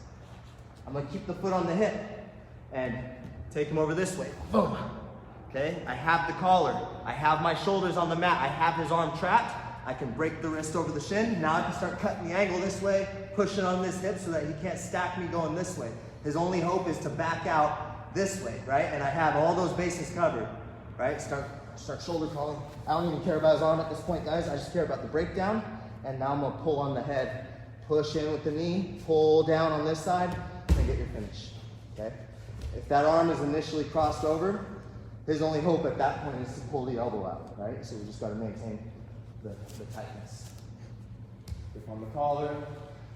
I'm gonna keep the foot on the hip and take him over this way, boom. Okay, I have the collar, I have my shoulders on the mat, I have his arm trapped, I can break the wrist over the shin. Now I can start cutting the angle this way, pushing on this hip so that he can't stack me going this way. His only hope is to back out this way, right? And I have all those bases covered, right? Start shoulder crawling. I don't even care about his arm at this point, guys. I just care about the breakdown. And now I'm gonna pull on the head, push in with the knee, pull down on this side, and get your finish, okay? If that arm is initially crossed over, his only hope at that point is to pull the elbow out, right? So we just got to maintain the tightness. Grip on the collar,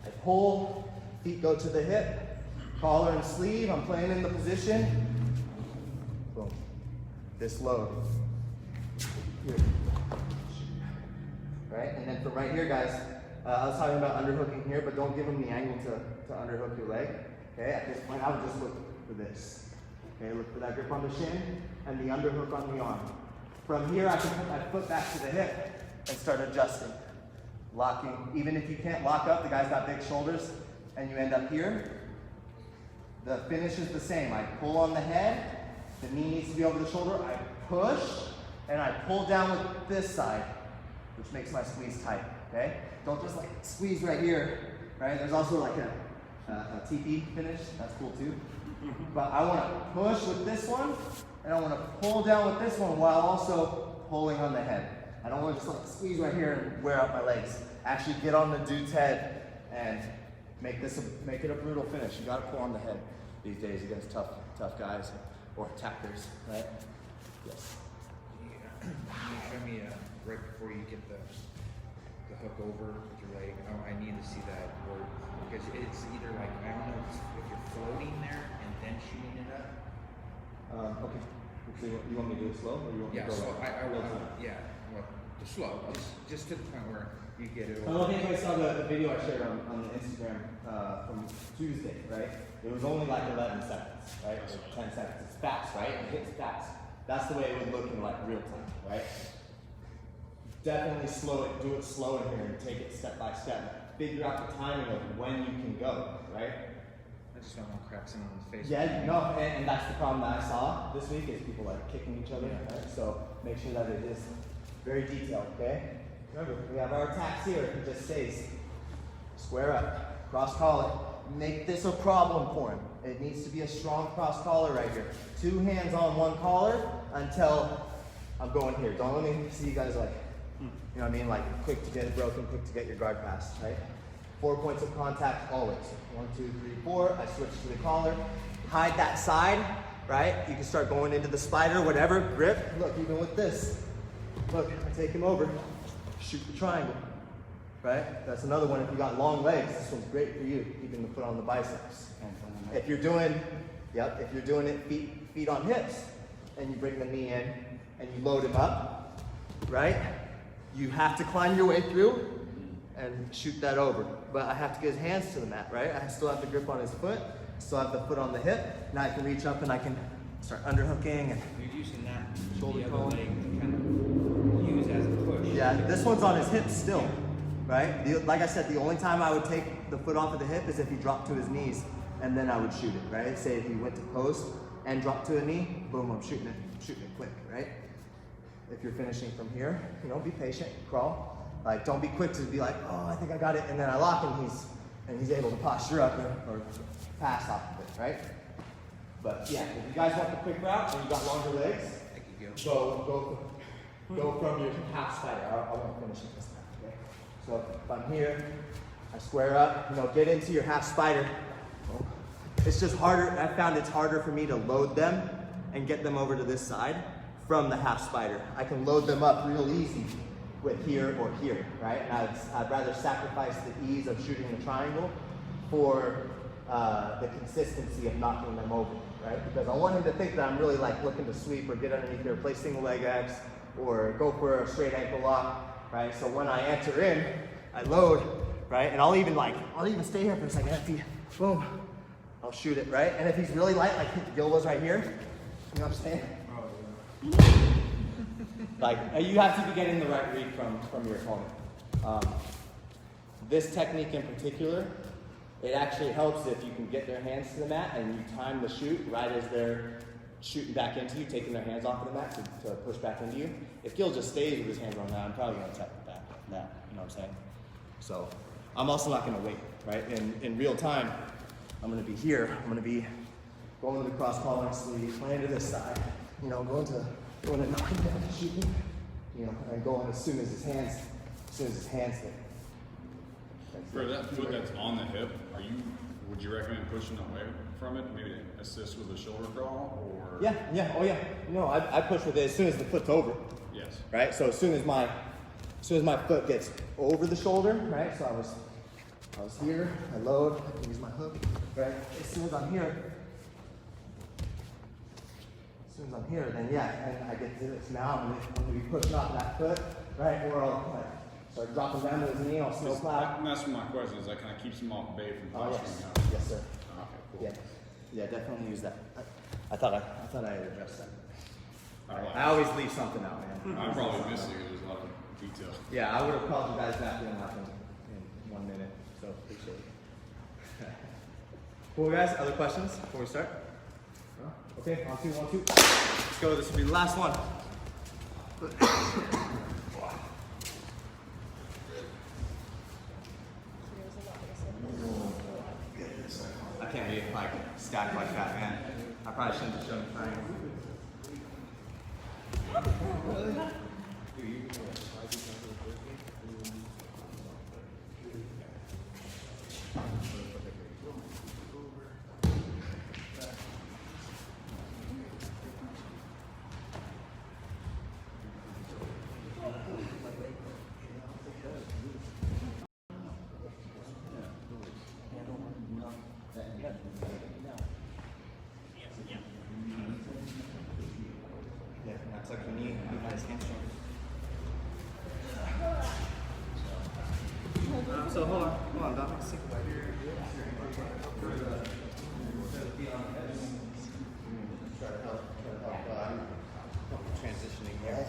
I pull, feet go to the hip, collar and sleeve, I'm playing in the position. Boom. This load. Here. Right? And then from right here, guys, I was talking about underhooking here, but don't give him the angle to underhook your leg. Okay? At this point, I would just look for this. Okay, look for that grip on the shin and the underhook on the arm. From here, I can put my foot back to the hip and start adjusting. Locking, even if you can't lock up, the guy's got big shoulders, and you end up here. The finish is the same. I pull on the head, the knee needs to be over the shoulder, I push, and I pull down with this side, which makes my squeeze tight, okay? Don't just like squeeze right here, right? There's also like a TP finish, that's cool too. But I want to push with this one, and I want to pull down with this one while also pulling on the head. I don't want to just like squeeze right here and wear out my legs. Actually get on the dude's head and make it a brutal finish. You got to pull on the head these days against tough guys or attackers, right? Yes. Can you show me right before you get the hook over with your leg? I need to see that work because it's either like I don't know if you're floating there and then shooting it up. Okay. So you want me to do it slow, or you want me to go? Yeah, so I will. Yeah, well, the slow, just to the point where you get it. I don't know if anybody saw the video I shared on the Instagram from Tuesday, right? It was only like 11 seconds, right? Or 10 seconds. It's fast, right? It hits fast. That's the way it would look in like real time, right? Definitely slow it, do it slow in here and take it step by step. Figure out the timing of when you can go, right? I just don't want to crack someone in the face. Yeah, no, and that's the problem that I saw this week is people like kicking each other, right? So make sure that it is very detailed, okay? Remember, we have our attacks here. It just stays square up, cross collar. Make this a problem for him. It needs to be a strong cross collar right here. 2 hands on one collar until I'm going here. Don't let me see you guys like, you know what I mean? Like quick to get it broken, quick to get your guard passed, right? 4 points of contact always. 1, 2, 3, 4. I switch to the collar. Hide that side, right? You can start going into the spider, whatever. Grip. Look, even with this. Look, I take him over. Shoot the triangle, right? That's another one. If you got long legs, this one's great for you. Keeping the foot on the biceps. If you're doing, if you're doing it feet on hips, and you bring the knee in and you load him up, right? You have to climb your way through and shoot that over. But I have to get his hands to the mat, right? I still have the grip on his foot, still have the foot on the hip. Now I can reach up and I can start underhooking and You're using that shoulder the other cone. leg to kind of use as a push. Yeah, this one's on his hip still, right? Like I said, the only time I would take the foot off of the hip is if he dropped to his knees, and then I would shoot it, right? Say if he went to post and dropped to a knee, boom, I'm shooting it quick, right? If you're finishing from here, you know, be patient, crawl. Like, don't be quick to be like, oh, I think I got it, and then I lock him, he's able to posture up or pass off of it, right? But yeah, if you guys want the quick route and you got longer legs, I could go. go from your half spider. I won't finish it this time, okay? So if I'm here, I square up, you know, get into your half spider. It's just harder, I found it's harder for me to load them and get them over to this side from the half spider. I can load them up real easy with here or here, right? And I'd rather sacrifice the ease of shooting the triangle for the consistency of knocking them over, right? Because I want him to think that I'm really like looking to sweep or get underneath here, play single leg X, or go for a straight ankle lock, right? So when I enter in, I load, right? And I'll even stay here for a second. After boom, I'll shoot it, right? And if he's really light, like Gil was right here, you know what I'm saying? Like, you have to be getting the right read from your opponent. This technique in particular, it actually helps if you can get their hands to the mat and you time the shoot right as they're shooting back into you, taking their hands off of the mat to push back into you. If Gil just stays with his hands on that, I'm probably going to tap the back like that, you know what I'm saying? So, I'm also not going to wait, right? In real time, I'm going to be here. I'm going to be going to the cross collar sleeve, playing to this side, you know, going to knock him down and shoot him, you know, and going as soon as his hands hit. For that foot that's on the hip, would you recommend pushing away from it, maybe to assist with the shoulder crawl, or? Yeah. No, I push with it as soon as the foot's over. Yes. Right. So as soon as my foot gets over the shoulder, right. So I was here. I load. I can use my hook. Right. As soon as I'm here, then and I get to this. Now I'm gonna be pushing off that foot, right, or I'll like start dropping down to his knee. I'll snowplow. That's my question. Is that kind of keeps him off bait from Oh posturing yes, out? yes sir. Okay, cool. Yeah, definitely use that. I thought I had addressed that. Alright. I always leave something out, man. I'm probably missing it. There's a lot of detail. Yeah, I would have called you guys back in 1 minute, so appreciate it. Cool, guys. Other questions before we start? No? Okay, 1, 2, 1, 2. Let's go. This will be the last one. I can't believe if I could stack like that, man. I probably shouldn't have shown the triangle. So hold on, Dom. Let's think about here. Try to help transitioning here.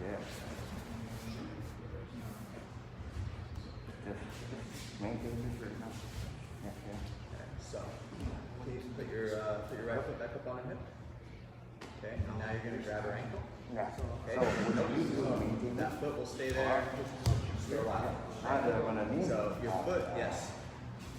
Yeah. Just maintain this right now. Yeah. So, please put your right foot back up on the hip. Okay, and now you're going to grab her ankle. Yeah. Okay, So when you do maintain that foot will stay there. Still alive. So your foot, yes.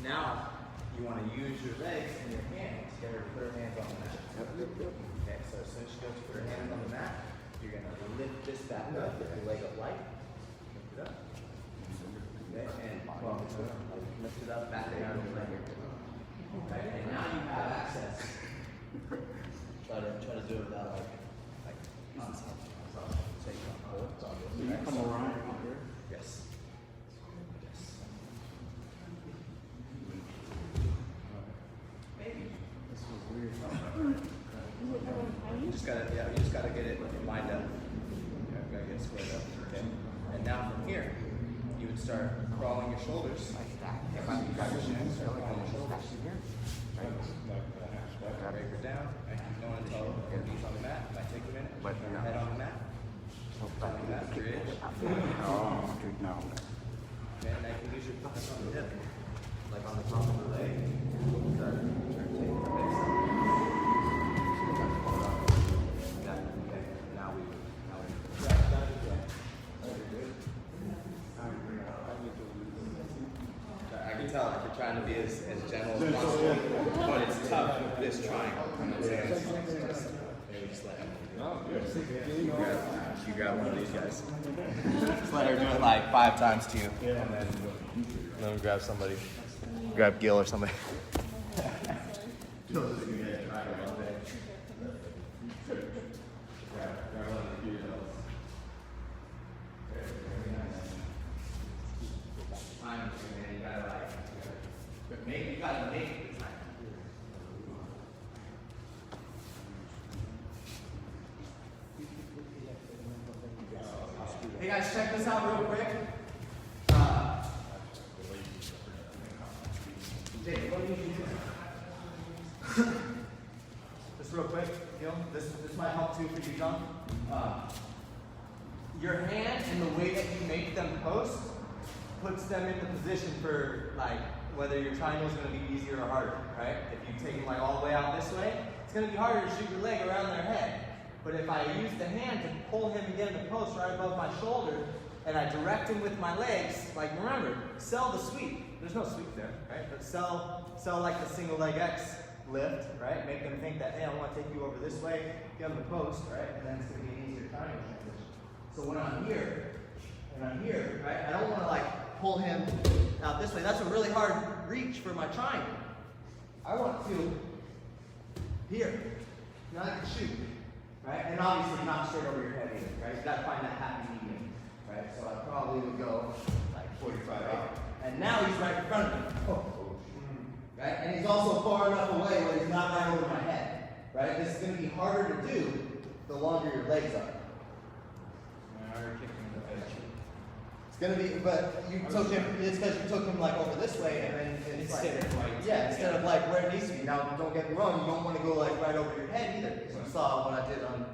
Now you want to use your legs and your hands. Get her to put her hands on the mat. Okay, so as soon as she goes to put her hands on the mat, you're going to lift this back up, lift your leg up light. Lift it up. Okay, and lift it up, back down your leg. Okay, and now you have access. Try to do it without like take on hold. you come around here. Yes. You just gotta get it lined up. Gotta get it squared up. Okay. And now from here, you would start crawling your shoulders. Grab your shins, start crawling your shoulders. Break her down. And keep going until your knees on the mat. Might take a minute. Your head on the mat. On the mat, bridge. Oh, good now. Okay, now you can use your foot on the hip, like on the top of the leg. Start taking the legs up. Okay, now we I can tell if you're trying to be as gentle as possible, but it's tough with this triangle. You know what I'm saying? Maybe just let you grab one of these guys. Just let her do it like 5 times to you. And then grab somebody. Grab Gil or somebody. You gotta make it time. Hey guys, check this out real quick. Jake, what do you do? Just real quick, Gil. This might help too for you, John. Your hand and the way that you make them post puts them in the position for like whether your triangle is going to be easier or harder, right? If you take them like all the way out this way, it's going to be harder to shoot your leg around their head. But if I use the hand to pull him and get him to post right above my shoulder, and I direct him with my legs, like remember, sell the sweep. There's no sweep there, right? But sell like the single leg X lift, right? Make them think that, hey, I want to take you over this way, get them to post, right? And then it's going to be an easier triangle transition. So when I'm here, right? I don't want to like pull him out this way. That's a really hard reach for my triangle. I want to here. Now I can shoot, right? And obviously not straight over your head either, right? You got to find that happy medium, right? So I probably would go like 45 out. And now he's right in front of me. Right? And he's also far enough away where he's not right over my head, right? This is going to be harder to do the longer your legs are. It's gonna be, but you took him. It's because you took him like over this way, and then it's like, instead of like where it needs to be. Now, don't get me wrong. You don't want to go like right over your head either. Because you saw what I did on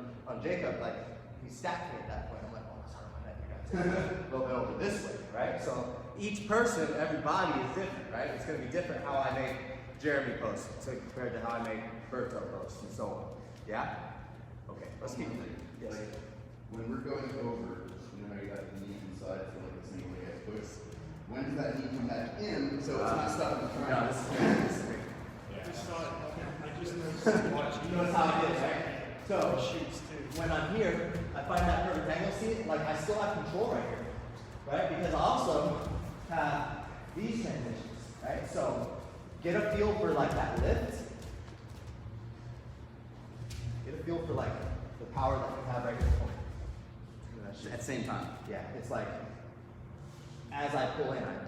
Jacob. Like he stacked me at that point. I'm like, oh, sorry, my neck. I got to a little bit over this way, right? So each person, every body is different, right? It's gonna be different how I make Jeremy post compared to how I make Berto post, and so on. Yeah. Okay. Let's keep it. Yes. Like, when we're going over, you know how you got the knee inside for like a single leg push. When does that knee come back in so it's not stuck in the triangle? No, this is great. You notice how I did, right? So when I'm here, I find that perfect angle. See, like I still have control right here, right? Because I also have these transitions, right? So get a feel for like that lift. Get a feel for like the power that you have right here. At the same time, yeah. It's like as I pull in, I'm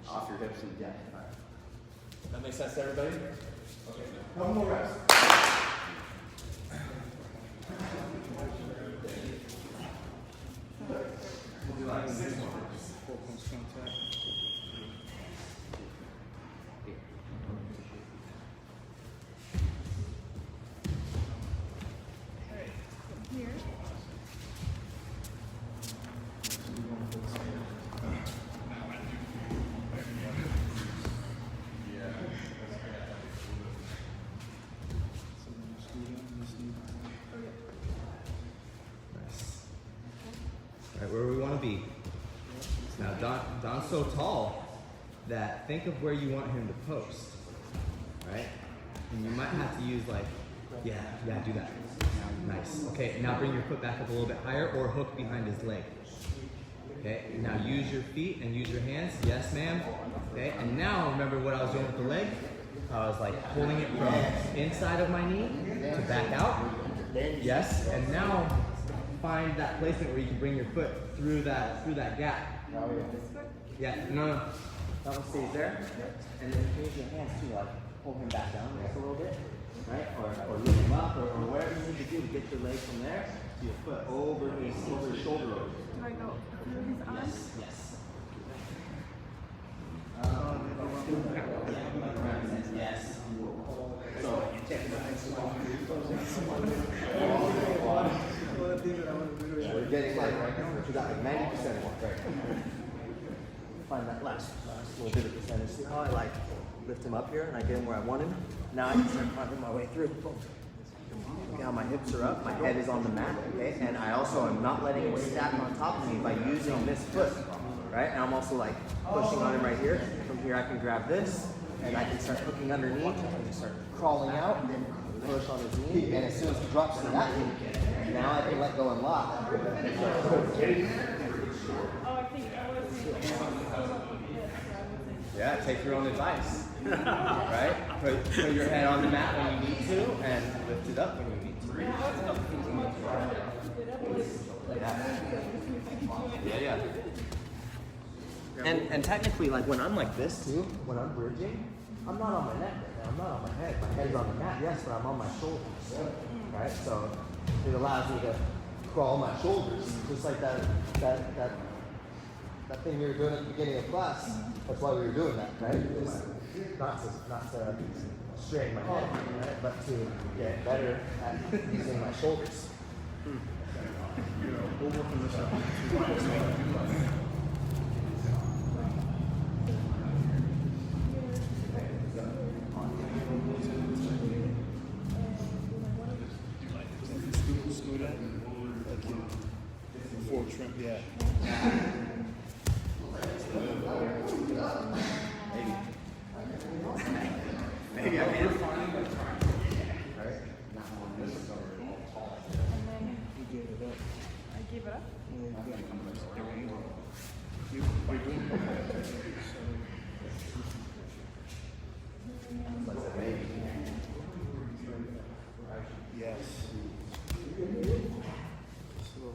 off your hips and yeah. All right. That makes sense to everybody? Okay. Couple more reps. contact. Here. Nice. Right where we want to be. Now Don's so tall that think of where you want him to post, right? And you might have to use like, yeah, do that. Nice. Okay, now bring your foot back up a little bit higher or hook behind his leg. Okay, now use your feet and use your hands. Yes, ma'am. Okay, and now remember what I was doing with the leg? I was like pulling it from inside of my knee to back out. Yes, and now find that placement where you can bring your foot through that gap. Yeah, no. That one stays there. And then use your hands too, like pull him back down just a little bit. Right? Or lift him up, or whatever you need to do to get your leg from there to your foot over his shoulder. Do I go through his arms? Yes. Yes. So we're getting like we got like 90% work right. Find that last little bit of percentage. See how I like lift him up here and I get him where I want him. Now I can start climbing my way through. Look how my hips are up, my head is on the mat, okay? And I also am not letting it stack on top of me by using this foot, right? And I'm also like pushing on him right here. From here I can grab this and I can start hooking underneath and start crawling out and then push on his knee. And as soon as he drops to that knee, now I can let go and lock. Oh, I think I was thinking this. Yeah, take your own advice. Right? Put your head on the mat when you need to and lift it up when you need to. Yeah. And technically, like when I'm like this too, when I'm bridging, I'm not on my neck right now. I'm not on my head. My head's on the mat, yes, but I'm on my shoulders. Right? So it allows me to crawl my shoulders, just like that thing you were doing at the beginning of class. That's why we were doing that, right? Not to straighten my head, right? But to get better at using my shoulders. We'll work on this out. Smooth out. Before trim, yeah. Maybe I can. And then You gave it up. I gave it up. Yes.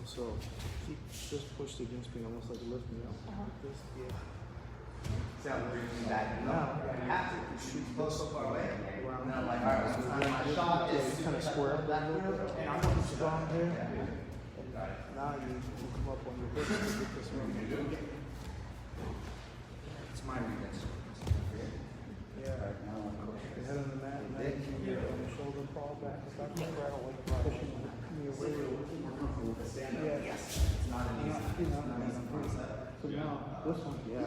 So keep just pushed against me, almost like lifting me up. Like this. Yeah. See how I'm bringing back now. I have to. Shoot close so far away. And I'm like, all right, so my shot is kind of square up that little bit. And I'm strong here. Now you come up on your hips and get this one. It's my weakness. Yeah. Your head on the mat, and then you get on the shoulder, crawl back, start to straddle like pushing me away. Yeah. Yes. It's not an easy. So now, this one, yeah.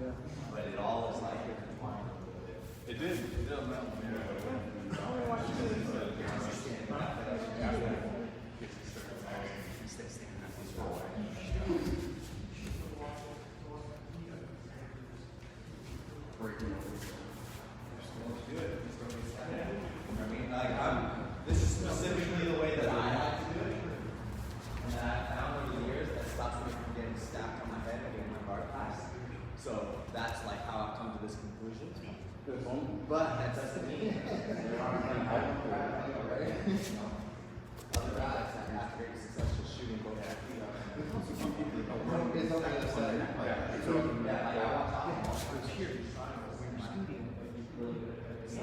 Yeah. But it all is like It did. It did on that one. This is specifically the way that I like to do it. And that I found over the years that stops me from getting stacked on my head and getting my bar class. So that's like how I've come to this conclusion. But that doesn't mean there aren't other guys that have great success just shooting both their feet up. It's on the other side. Yeah, like I watch out. It's here. Really good at this.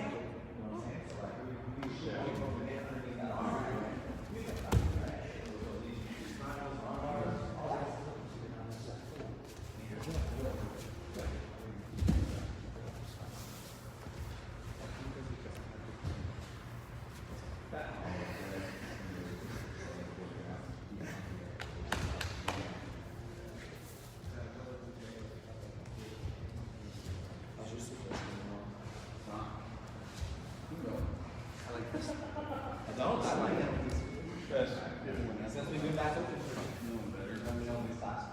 Since we've been back open for let me know these classes.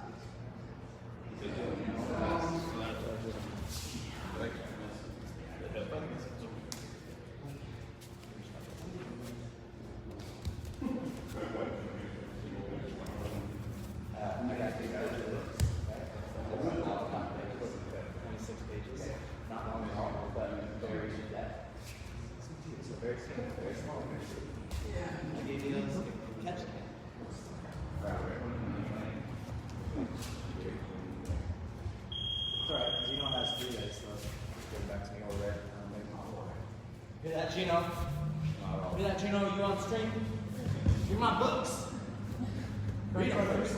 I got big pages. 26 pages. Not long at all, but very in depth. So very small, very small. Yeah. I gave you those to catch it. It's alright, Gino has 3 days, so just give it back to me over there. Hear that, Gino? Hear that, Gino? You on stream? Hear my books. Read them first.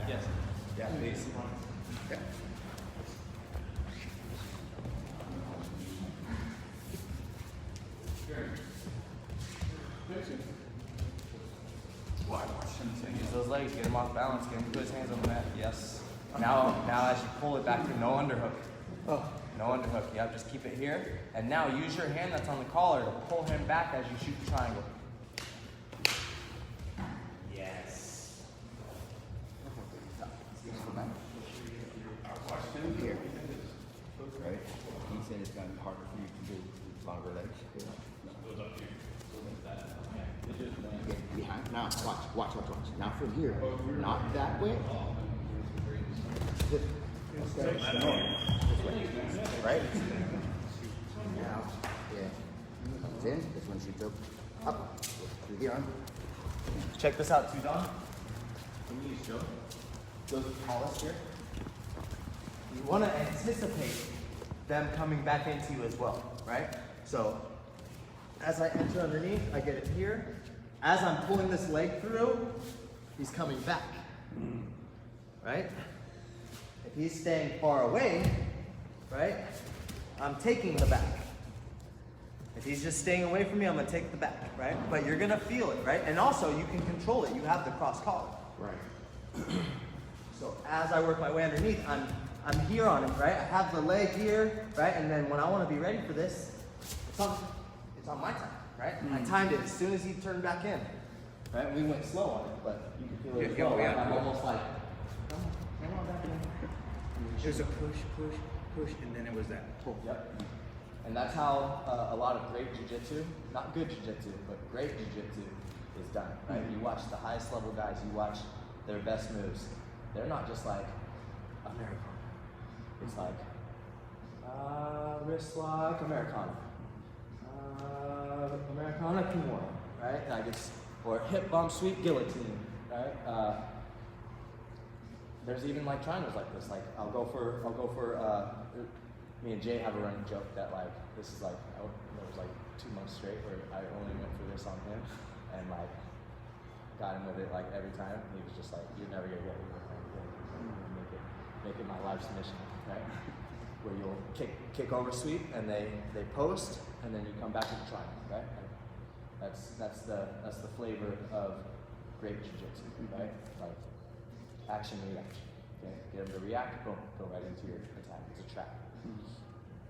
Yes. Yeah, please. Yeah. Use those legs, get him off balance, get him to put his hands on the mat. Yes. Now as you pull it back through, no underhook. Oh. No underhook. Yeah, just keep it here. And now use your hand that's on the collar to pull him back as you shoot the triangle. Yes. Here. Right? He said it's going to be harder for you to do with longer legs. Get behind. Now, watch. Now from here, not that way. This way. Right? Now, yeah. Comes in. This one shoots up. Through the arm. Check this out too, Don. Can you use Joe? Those tallest here. You want to anticipate them coming back into you as well, right? So, as I enter underneath, I get it here. As I'm pulling this leg through, he's coming back, right? If he's staying far away, right, I'm taking the back. If he's just staying away from me, I'm gonna take the back, right? But you're gonna feel it, right? And also, you can control it. You have the cross collar. Right. So as I work my way underneath, I'm here on him, right? I have the leg here, right? And then when I want to be ready for this, it's on my time, right? I timed it as soon as he turned back in, right? We went slow on it, but you can feel it as well. I'm almost like, come on back in. There's a push, and then it was that pull. Yep. And that's how a lot of great jiu-jitsu, not good jiu-jitsu, but great jiu-jitsu is done, right? You watch the highest level guys, you watch their best moves. They're not just like Americana. It's like wrist lock, Americana. Americana Kimura, right? And I just, or hip bump sweep guillotine, right? There's even like triangles like this. Like I'll go for me and Jay have a running joke that like this is like it was like 2 months straight where I only went for this on him and like got him with it like every time. He was just like, "You're never gonna get me with that. Make it my life's mission, right?" Where you'll kick over sweep and they post and then you come back with the triangle, right? And that's the flavor of great jiu-jitsu, right? Like action reaction. Okay, get them to react, boom, go right into your attack. It's a trap.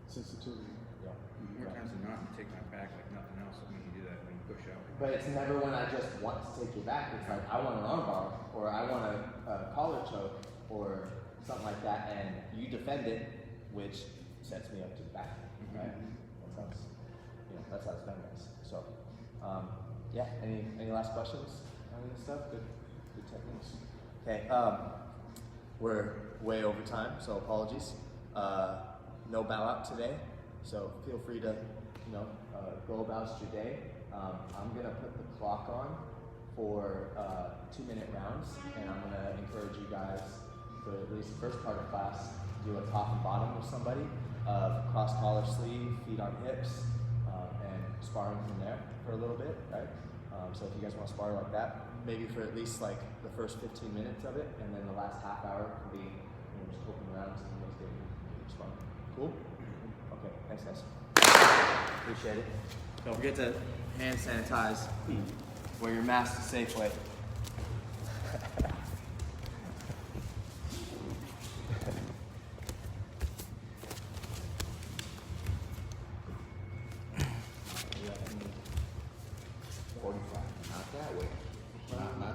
Sensitivity. Yeah. More times than not, you take my back like nothing else when you do that, when you push out. But it's never when I just want to take you back. It's like I want an armbar, or I want a collar choke, or something like that, and you defend it, which sets me up to the back, right? That's how it's done, guys. So, yeah. Any last questions on this stuff? Good techniques. Okay. We're way over time, so apologies. No bow out today, so feel free to, go about your day. I'm gonna put the clock on for 2-minute rounds, and I'm gonna encourage you guys for at least the first part of class, do a top and bottom with somebody, cross collar sleeve, feet on hips, and sparring from there for a little bit, right? So if you guys want to spar like that, maybe for at least like the first 15 minutes of it, and then the last half hour can be just open rounds and let's get sparring. Cool? Okay, thanks guys. Appreciate it. Don't forget to hand sanitize. Wear your mask the safe way.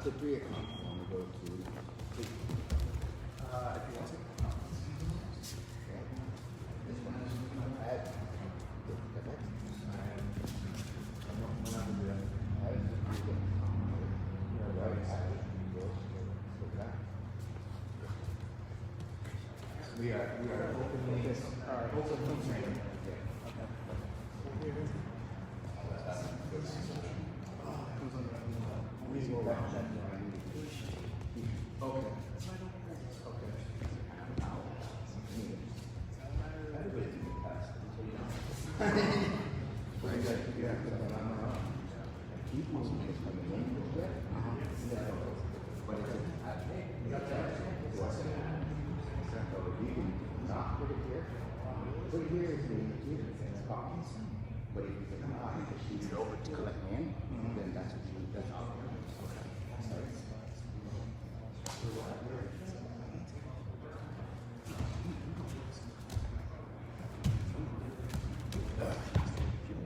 Not the 3 o'clock. I want to go to 2. If you want to. This one. I had. We are opening this. Open training. Put it here is the copies. But if you can sheet it over to collect in, then that's what you that's all.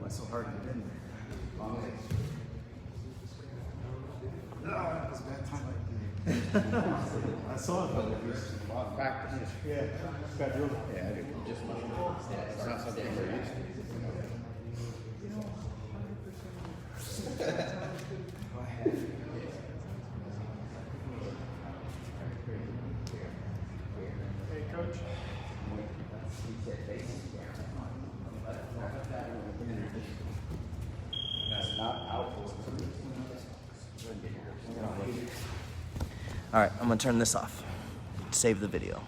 What's so hard to get in there? Long legs. It was a bad time. I saw it, but it was a lot of practice. Yeah, got drilled. Yeah, just it's not something we're used to. Hey, coach. That's not out. All right, I'm gonna turn this off. Save the video.